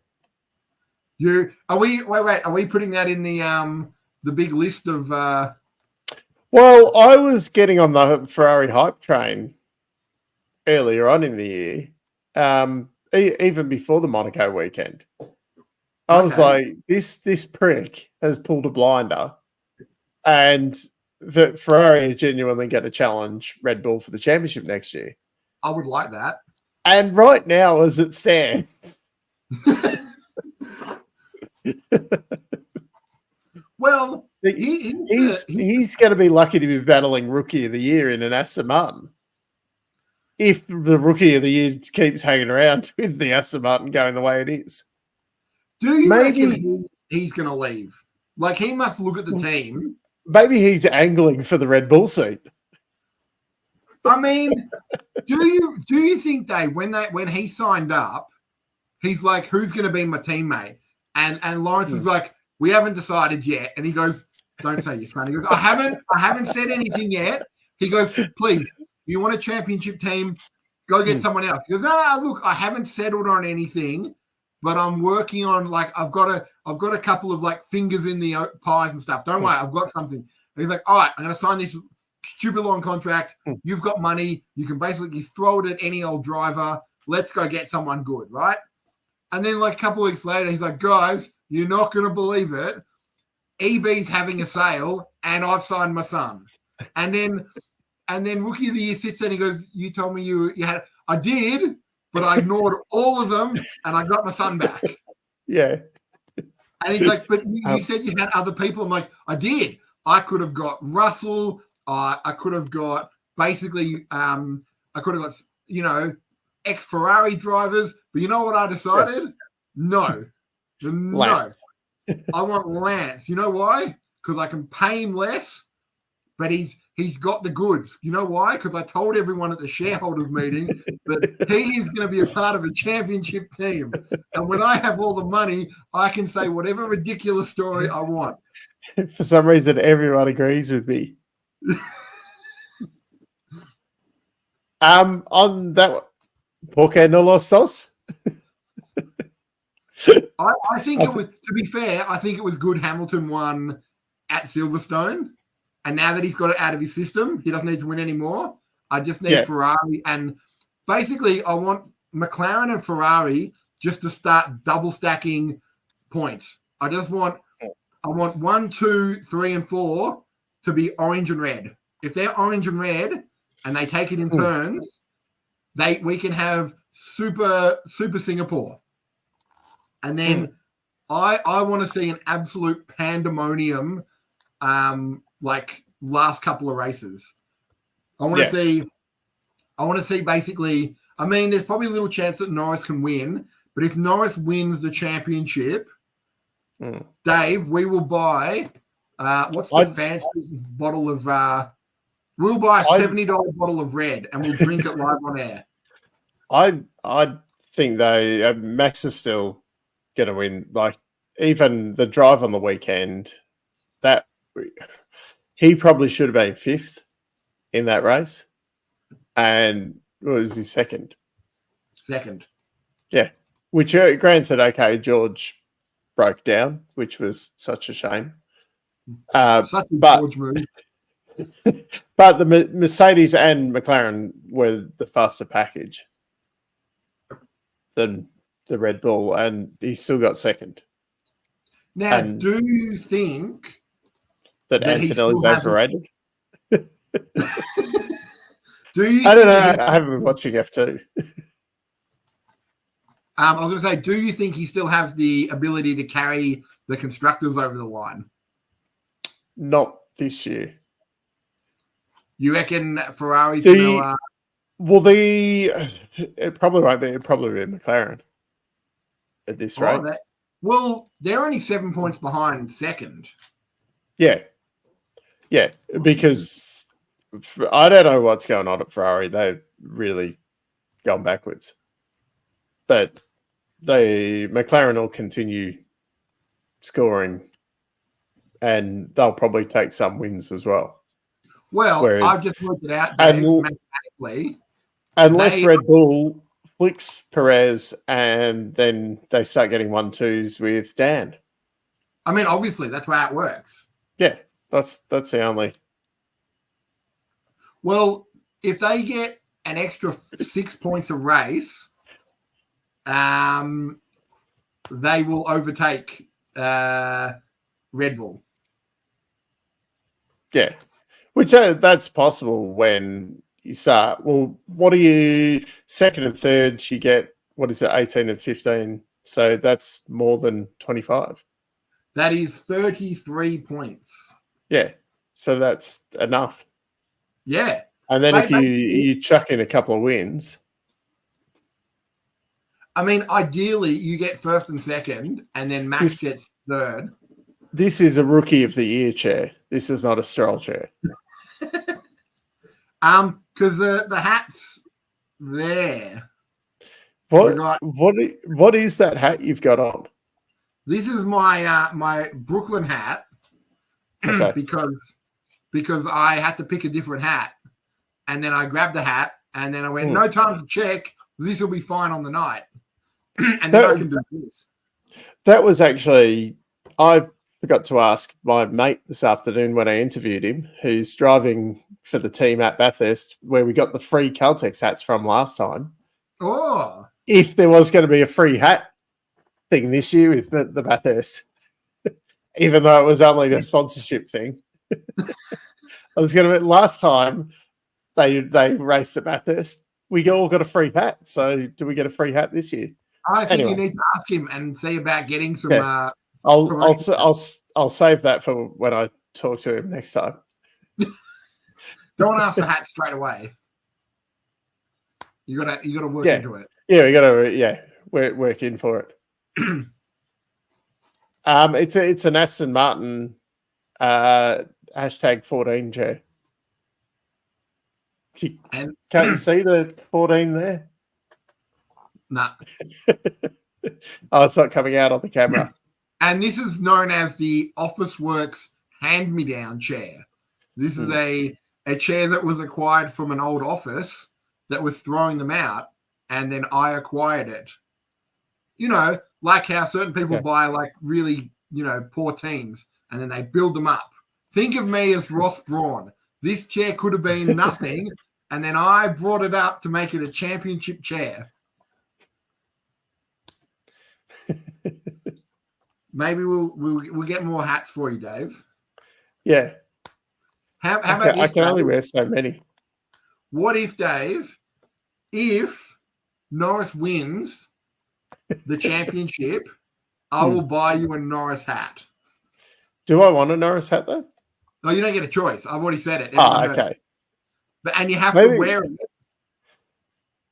Are we putting that in the big list of Well, I was getting on the Ferrari hype train earlier on in the year, even before the Monaco weekend. I was like, this prick has pulled a blinder, and that Ferrari are genuinely going to challenge Red Bull for the championship next year. I would like that. And right now, as it stands, well, he's going to be lucky to be battling Rookie of the Year in an Aston Martin. If the Rookie of the Year keeps hanging around with the Aston Martin going the way it is. Do you reckon he's going to leave? Like, he must look at the team. Maybe he's angling for the Red Bull seat. I mean, do you think, Dave, when he signed up, he's like, who's going to be my teammate? And Lawrence is like, we haven't decided yet. And he goes, don't say your son. He goes, I haven't said anything yet. He goes, please, you want a championship team? Go get someone else. He goes, no, look, I haven't settled on anything, but I'm working on, like, I've got a couple of, like, fingers in the pies and stuff. Don't worry, I've got something. And he's like, all right, I'm going to sign this stupid long contract. You've got money. You can basically throw it at any old driver. Let's go get someone good, right? And then, like, a couple of weeks later, he's like, guys, you're not going to believe it. EB's having a sale, and I've signed my son. And then Rookie of the Year sits there and he goes, you told me you had – I did, but I ignored all of them, and I got my son back. Yeah. And he's like, but you said you had other people. I'm like, I did. I could have got Russell. I could have got basically I could have got, ex-Ferrari drivers. But you know what I decided? Yeah. No. Lance. I want Lance. You know why? Because I can pay him less, but he's got the goods. You know why? Because I told everyone at the shareholders meeting that he is going to be a part of a championship team. And when I have all the money, I can say whatever ridiculous story I want. For some reason, everyone agrees with me. On that, ¿por qué no los dos? I think it was, to be fair, I think it was good Hamilton won at Silverstone. And now that he's got it out of his system, he doesn't need to win anymore. I just need Ferrari. And basically, I want McLaren and Ferrari just to start double stacking points. I want 1, 2, 3, and 4 to be orange and red. If they're orange and red and they take it in turns, we can have super Singapore. And then I want to see an absolute pandemonium like last couple of races. I want to see basically, I mean, there's probably a little chance that Norris can win, but if Norris wins the championship, Dave, we will buy what's the fancy bottle of we'll buy a $70 bottle of red and we'll drink it live on air. I think Max is still gonna win. Like, even the drive on the weekend, that he probably should have been 5th in that race, and was he second? Yeah, which granted, okay, George broke down, which was such a shame. But the Mercedes and McLaren were the faster package than the Red Bull, and he still got second. Now, do you think that Antonelli's overrated? Do you? I don't know. I haven't been watching F2. I was going to say, do you think he still has the ability to carry the constructors over the line? Not this year. You reckon Ferrari's going to? Well, it probably won't be. It'll probably be McLaren at this rate. Well, they're only 7 points behind second. Yeah, because I don't know what's going on at Ferrari. They've really gone backwards, but McLaren will continue scoring, and they'll probably take some wins as well. Well, I've just worked it out, Dave, mathematically. Unless Red Bull flicks Perez and then they start getting 1-2s with Dan. I mean, obviously, that's how it works. Yeah, that's the only. Well, if they get an extra 6 points a race, they will overtake Red Bull. Yeah, which that's possible when you start. Well, what are you second and third? You get, what is it, 18 and 15? So that's more than 25. That is 33 points. Yeah, so that's enough. Yeah. And then if you chuck in a couple of wins. I mean, ideally, you get first and second, and then Max gets third. This is a Rookie of the Year chair. This is not a Stroll chair. Because the hat's there. What is that hat you've got on? This is my my Brooklyn hat. Okay. because I had to pick a different hat, and then I grabbed the hat, and then I went, no time to check. This will be fine on the night, and then I can do this. That was actually, I forgot to ask my mate this afternoon when I interviewed him, who's driving for the team at Bathurst, where we got the free Caltex hats from last time. Oh, if there was going to be a free hat thing this year with the Bathurst. Even though it was only the sponsorship thing. I was going to. Last time they raced at Bathurst, we all got a free hat. So do we get a free hat this year? I think you need to ask him and see about getting some. Yeah. I'll save that for when I talk to him next time. Don't ask the hat straight away. You gotta work into it. Yeah, we gotta work in for it. It's an Aston Martin #14 chair. And Can't you see the 14 there? nah. Oh, it's not coming out on the camera. And this is known as the Officeworks hand-me-down chair. This is a chair that was acquired from an old office that was throwing them out, and then I acquired it. You know, like how certain people buy like really, poor teams, and then they build them up. Think of me as Ross Brawn. This chair could have been nothing, and then I brought it up to make it a championship chair. Maybe we'll get more hats for you, Dave. Yeah. How about this? I can only wear so many. What if, Dave, if Norris wins the championship, I will buy you a Norris hat. Do I want a Norris hat, though? No, you don't get a choice. I've already said it. Okay. And you have to wear it.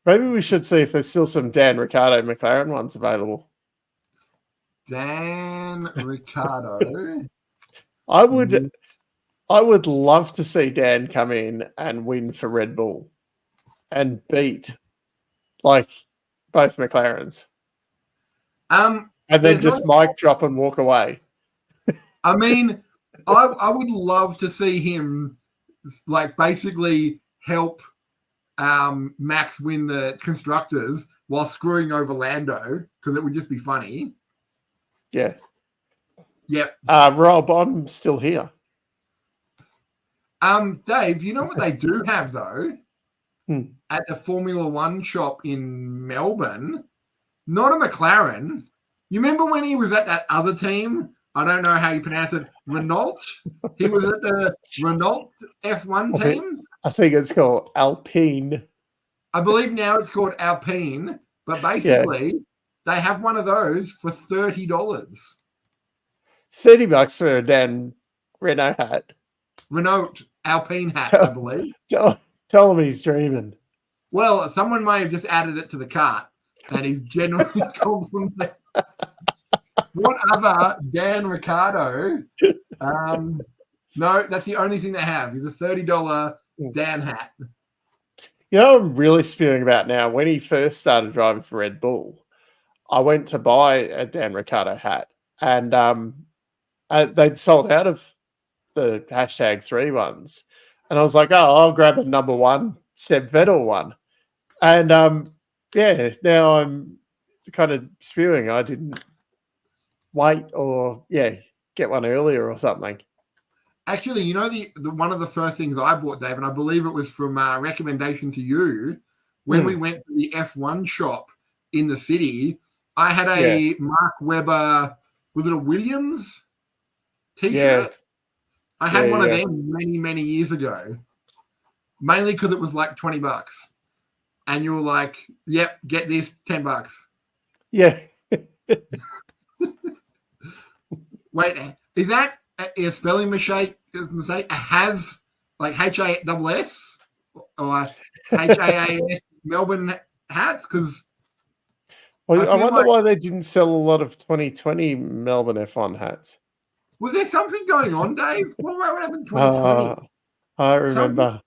Maybe we should see if there's still some Dan Ricciardo McLaren ones available. Dan Ricciardo. I would love to see Dan come in and win for Red Bull and beat like both McLarens. And then just mic drop and walk away. I mean, I would love to see him like basically help Max win the constructors while screwing over Lando, because it would just be funny. Yeah. Yep. Rob, I'm still here. Dave, you know what they do have though? At the Formula One shop in Melbourne, not a McLaren. You remember when he was at that other team? I don't know how you pronounce it. Renault? He was at the Renault F1 team? I think it's called Alpine. I believe now it's called Alpine, but basically they have one of those for $30. $30 for a Dan Renault hat. Renault Alpine hat, I believe. Tell him he's dreaming. Well, someone may have just added it to the cart, and he's genuinely complimenting. What other Dan Ricciardo? No, that's the only thing they have. He's a $30 Dan hat. You know what I'm really spewing about now? When he first started driving for Red Bull, I went to buy a Dan Ricciardo hat, and they'd sold out of the #3 ones. And I was like, oh, I'll grab a number 1 Seb Vettel one. And now I'm kind of spewing. I didn't wait or get one earlier or something. Actually, you know, the one of the first things I bought, Dave, and I believe it was from a recommendation to you, when we went to the F1 shop in the city, I had a Mark Webber, was it a Williams t-shirt? Yeah. I had one of them many, many years ago, mainly because it was like $20. And you were like, yep, get this, $10. Yeah. Wait, is that a spelling mistake? It has like HASS or HAAS Melbourne hats? Because I wonder why they didn't sell a lot of 2020 Melbourne F1 hats. Was there something going on, Dave? What happened in 2020? I remember.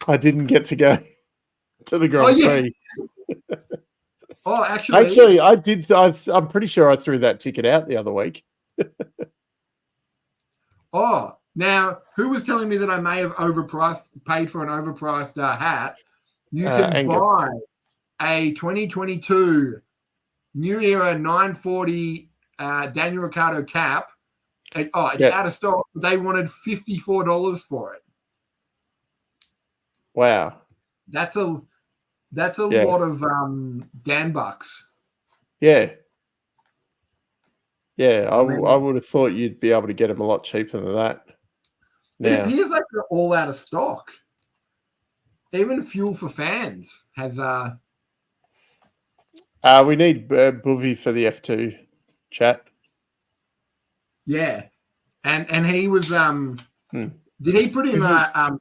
I didn't get to go to the Grand Prix. Actually, I did. I'm pretty sure I threw that ticket out the other week. Now who was telling me that I may have paid for an overpriced hat? You can buy a 2022 New Era 940 Daniel Ricciardo cap. It's out of stock. They wanted $54 for it. Wow, that's a lot of Dan bucks. Yeah. I would have thought you'd be able to get them a lot cheaper than that. It appears like they're all out of stock. Even Fuel for Fans has. We need Boovy for the F2 chat. Yeah, and he was. Did he put in a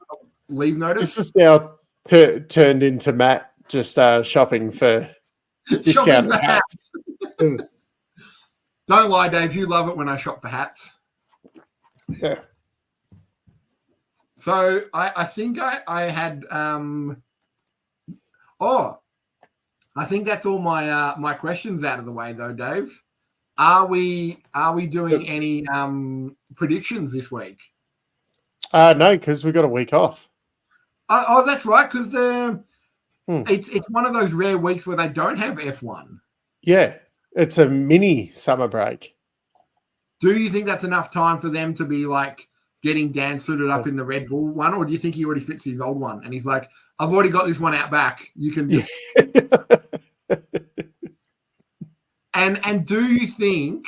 leave notice? This is now turned into Matt just shopping for discounted hats. Don't lie, Dave. You love it when I shop for hats. Yeah. So I think I had I think that's all my my questions out of the way though, Dave. Are we doing any predictions this week? No, because we got a week off. Oh, that's right, because Hmm. it's one of those rare weeks where they don't have F1. Yeah, it's a mini summer break. Do you think that's enough time for them to be like getting Dan suited up in the Red Bull one, or do you think he already fits his old one and he's like, I've already got this one out back. You can just and do you think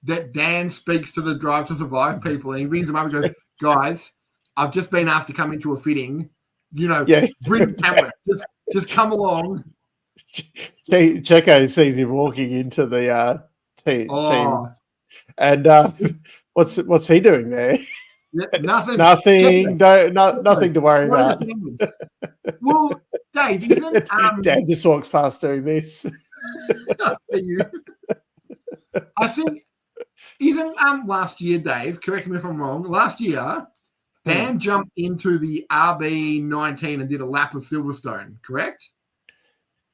that Dan speaks to the Drive to Survive people and he rings them up and goes, guys, I've just been asked to come into a fitting, you know, bring the camera, just come along. Checo sees him walking into the team, and what's he doing there? Nothing. Nothing to worry about. Well, Dave, isn't Dad just walks past doing this? I think isn't last year, Dave, correct me if I'm wrong, last year Dan jumped into the RB19 and did a lap of Silverstone, correct?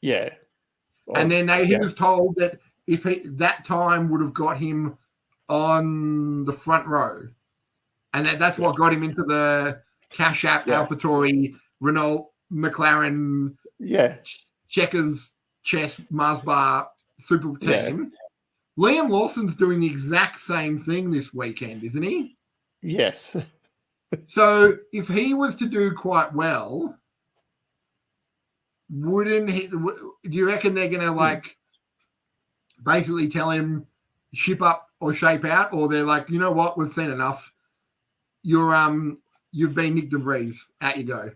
Yeah. And then he was told that if that time would have got him on the front row, and that's what got him into the Cash App, AlphaTauri, Renault, McLaren, Checkers, Chess, Mars Bar super team. Liam Lawson's doing the exact same thing this weekend, isn't he? Yes. So if he was to do quite well, wouldn't he? Do you reckon they're going to like basically tell him ship up or shape out, or they're like, you know what, we've seen enough. You've been Nick DeVries. Out you go.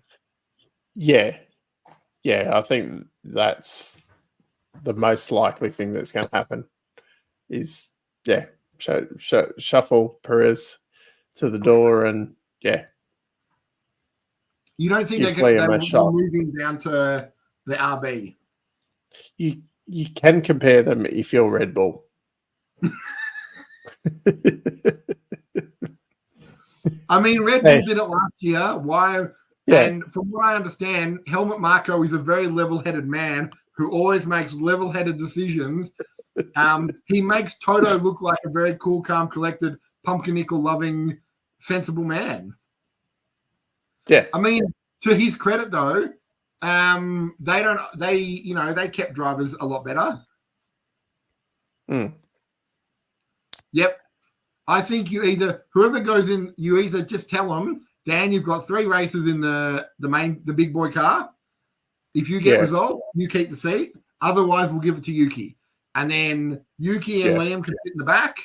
Yeah, I think that's the most likely thing that's going to happen. Is shuffle Perez to the door and You don't think they're moving down to the RB? You can compare them if you're Red Bull. I mean, Red Bull did it last year. Why? Yeah. And from what I understand, Helmut Marko is a very level-headed man who always makes level-headed decisions. He makes Toto look like a very cool, calm, collected, pumpernickel-loving, sensible man. Yeah. I mean, to his credit, though, they kept drivers a lot better. Yep. I think whoever goes in, you either just tell them, Dan, you've got 3 races in the big boy car. If you get result, you keep the seat. Otherwise, we'll give it to Yuki. And then Yuki and Liam can sit in the back,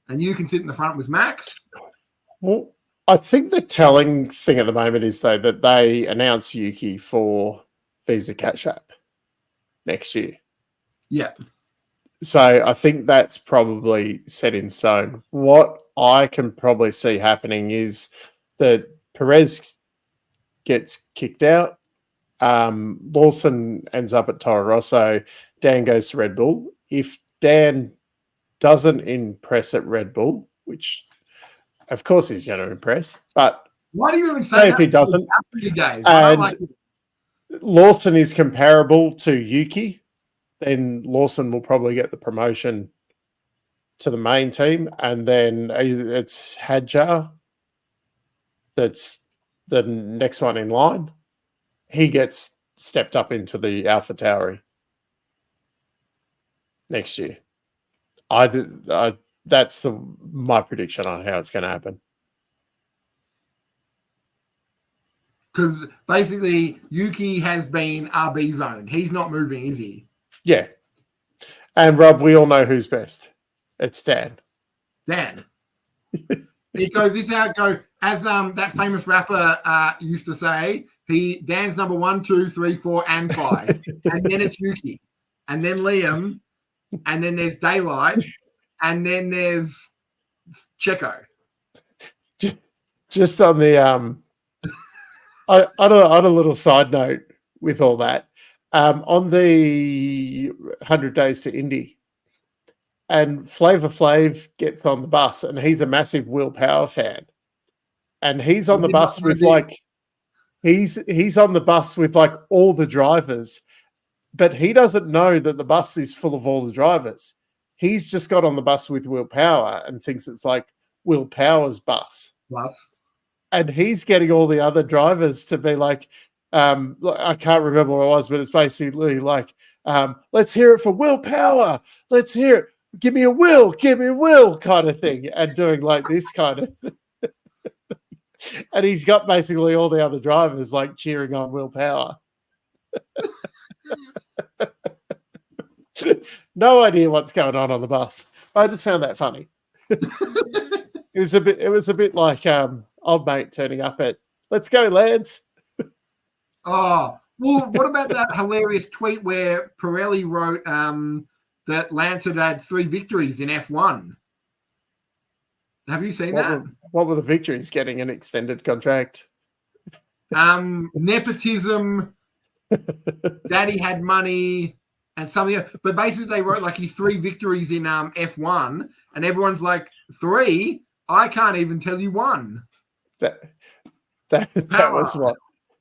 and you can sit in the front with Max. Well, I think the telling thing at the moment is, though, that they announce Yuki for Visa Cash App next year. Yeah. So I think that's probably set in stone. What I can probably see happening is that Perez gets kicked out. Lawson ends up at Toro Rosso. Dan goes to Red Bull. If Dan doesn't impress at Red Bull, which of course he's going to impress, but why do you even say if he doesn't? And Lawson is comparable to Yuki, then Lawson will probably get the promotion to the main team, and then it's Hadjar that's the next one in line. He gets stepped up into the AlphaTauri next year. That's my prediction on how it's going to happen. Because basically Yuki has been RB zoned. He's not moving, is he? Yeah. And Rob, we all know who's best. It's Dan. Dan. Because this is how it goes. As that famous rapper used to say, Dan's number 1, 2, 3, 4, and 5. And then it's Yuki. And then Liam. And then there's Daylight. And then there's Checo. Just on the on a little side note with all that, on the 100 Days to Indy, and Flavor Flav gets on the bus, and he's a massive Will Power fan. and he's on the did not bus know with this. like he's on the bus with like all the drivers, but he doesn't know that the bus is full of all the drivers. He's just got on the bus with Will Power and thinks it's like Will Power's bus. Plus, And he's getting all the other drivers to be like, I can't remember what it was, but it's basically like, let's hear it for Will Power. Let's hear it. Give me a will kind of thing. And doing like this kind of and he's got basically all the other drivers like cheering on Will Power. No idea what's going on the bus. I just found that funny. It was a bit like old mate turning up at "Let's go, Lance." oh, well, what about that hilarious tweet where Pirelli wrote that Lance had 3 victories in F1? Have you seen that? What were the victories? Getting an extended contract. Nepotism. Daddy had money and something. But basically, they wrote like his 3 victories in F1, and everyone's like 3. I can't even tell you one. That was what.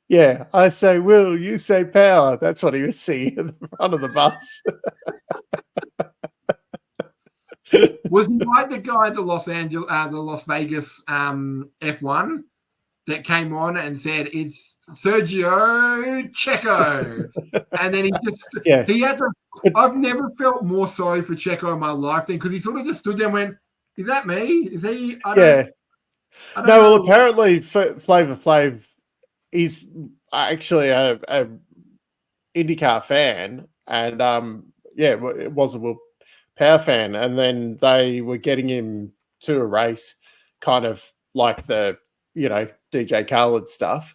Yeah, I say Will, you say Power. That's what he was seeing in the front of the bus. Was he like the guy at the Las Vegas F1 that came on and said it's Sergio Checo, and then he had to. I've never felt more sorry for Checo in my life than because he sort of just stood there and went, "Is that me? Is he?" I don't No, know. well, apparently Flavor Flav is actually a IndyCar fan, and it was a Will Power fan, and then they were getting him to a race, kind of like the DJ Khaled stuff,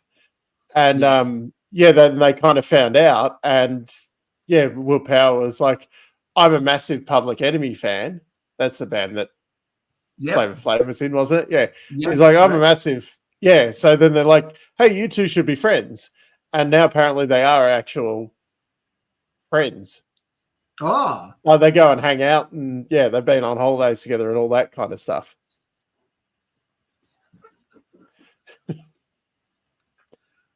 and then they kind of found out, and Will Power was like, "I'm a massive Public Enemy fan." That's the band that Flavor Flav was in, wasn't it? Yeah. He's like, "I'm a massive." Yeah. So then they're like, "Hey, you two should be friends," and now apparently they are actual friends. Oh, they go and hang out, and they've been on holidays together and all that kind of stuff.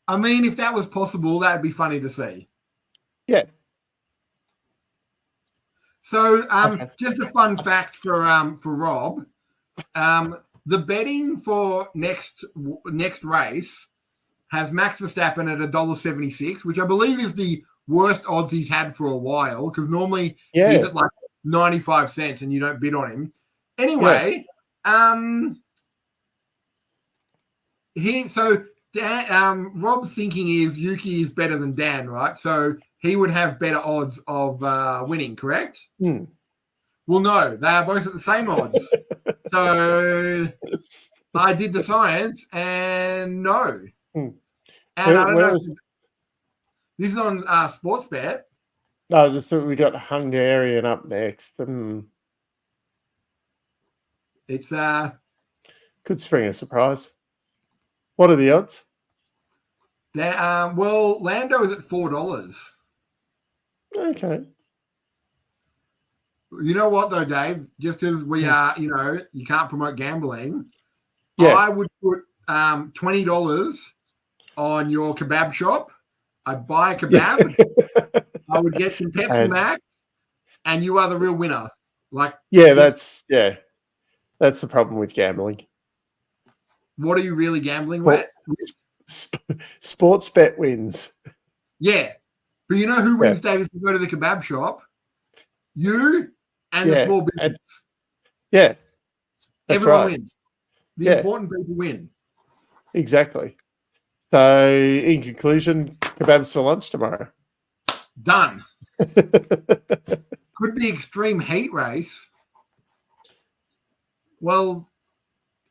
I mean, if that was possible, that'd be funny to see. Yeah. So, just a fun fact for Rob, the betting for next race has Max Verstappen at $1.76, which I believe is the worst odds he's had for a while, because normally he's at like 95 cents and you don't bid on him. Anyway, Rob's thinking is Yuki is better than Dan, right? So he would have better odds of winning, correct? Well, no, they are both at the same odds. So I did the science, and no. And I don't know. This is on Sportsbet. No, just so we got Hungarian up next. It's could spring a surprise. What are the odds? Well, Lando is at $4. Okay. You know what though, Dave? Just as we are, you can't promote gambling. Yeah. I would put $20 on your kebab shop. I'd buy a kebab. I would get some Pepsi Max, and you are the real winner. That's the problem with gambling. What are you really gambling with? Sports bet wins. Yeah, but you know who wins, Dave? If you go to the kebab shop, you and the small business. Everyone wins. The important people win. Exactly. So, in conclusion, kebabs for lunch tomorrow. Done. Could be extreme heat race. Well,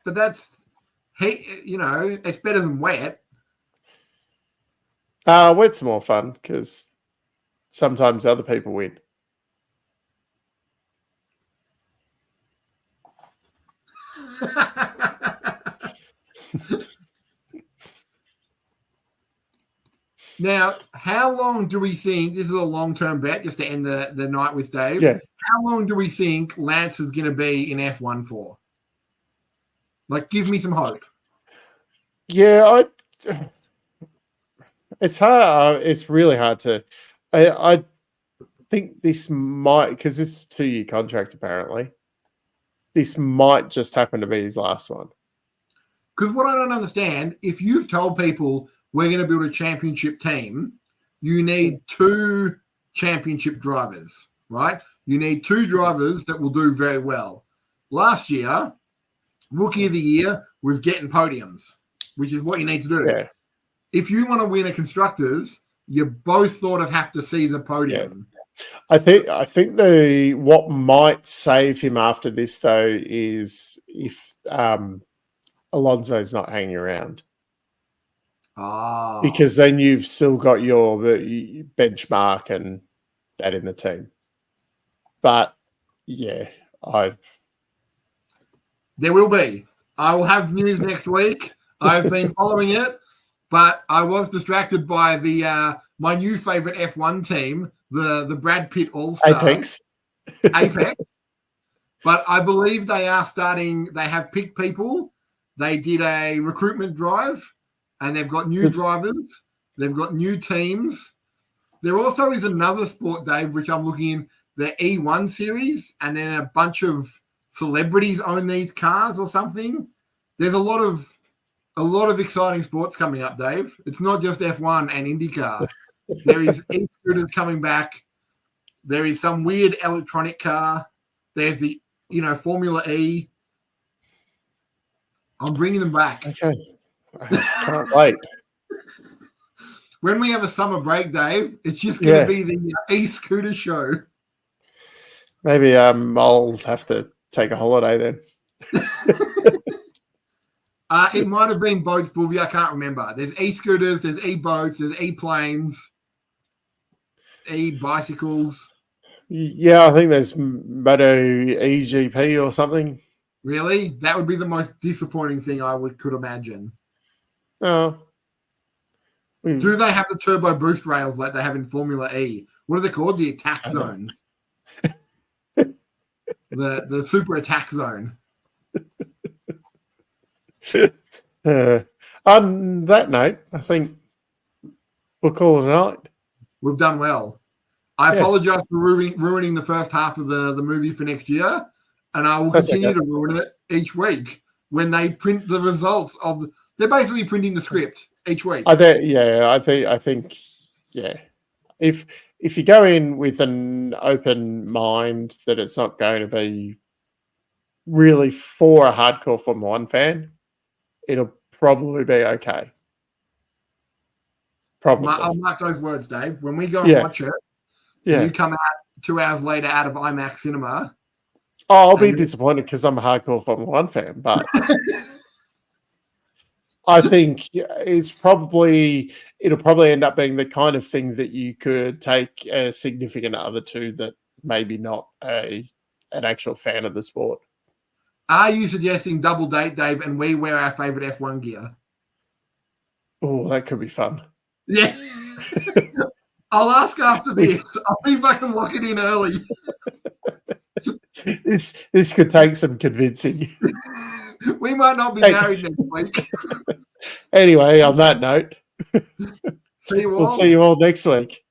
but that's heat. It's better than wet. Wet's more fun because sometimes other people win. Now, how long do we think, this is a long-term bet just to end the night with Dave. Yeah. How long do we think Lance is going to be in F1 for? Like, give me some hope. Yeah, it's hard. It's really hard to. I think this might, because it's a 2-year contract apparently. This might just happen to be his last one. Because what I don't understand, if you've told people we're going to build a championship team, you need 2 championship drivers, right? You need 2 drivers that will do very well. Last year, Rookie of the Year was getting podiums, which is what you need to do. Yeah. If you want to win a constructors, you both sort of have to see the podium. Yeah. I think what might save him after this though is if Alonso's not hanging around. Because then you've still got your benchmark and that in the team. But yeah, there will be. I will have news next week. I've been following it, but I was distracted by the my new favorite F1 team, the Brad Pitt All-Stars. Apex. But I believe they are starting, they have picked people. They did a recruitment drive and they've got new drivers. They've got new teams. There also is another sport, Dave, which I'm looking in, the E1 series, and then a bunch of celebrities own these cars or something. There's a lot of exciting sports coming up, Dave. It's not just F1 and IndyCar. There is e-scooters coming back. There is some weird electronic car. There's the, Formula E. I'm bringing them back. Okay. I can't wait. When we have a summer break, Dave, it's just going to be the e-scooter show. Maybe I'll have to take a holiday then. It might have been boats, Boovie. I can't remember. There's e-scooters, there's e-boats, there's e-planes, e-bicycles. Yeah, I think there's Moto EGP or something. Really? That would be the most disappointing thing I could imagine. Oh. Do they have the turbo boost rails like they have in Formula E? What are they called? The attack zones. the super attack zone. On that note, I think we'll call it a night. We've done well. I apologize for ruining the first half of the movie for next year, and I will continue to ruin it each week when they print the results of. They're basically printing the script each week. I think. If you go in with an open mind that it's not going to be really for a hardcore Formula 1 fan, it'll probably be okay. Probably. I'll mark those words, Dave. When we go and watch it, you come out 2 hours later out of IMAX cinema. Oh, I'll be disappointed because I'm a hardcore Formula 1 fan, but I think it'll probably end up being the kind of thing that you could take a significant other to that maybe not an actual fan of the sport. Are you suggesting double date, Dave, and we wear our favorite F1 gear? Oh, that could be fun. Yeah. I'll ask after this. I'll see if I can lock it in early. This could take some convincing. We might not be married next week. Anyway, on that note, see you all. We'll see you all next week.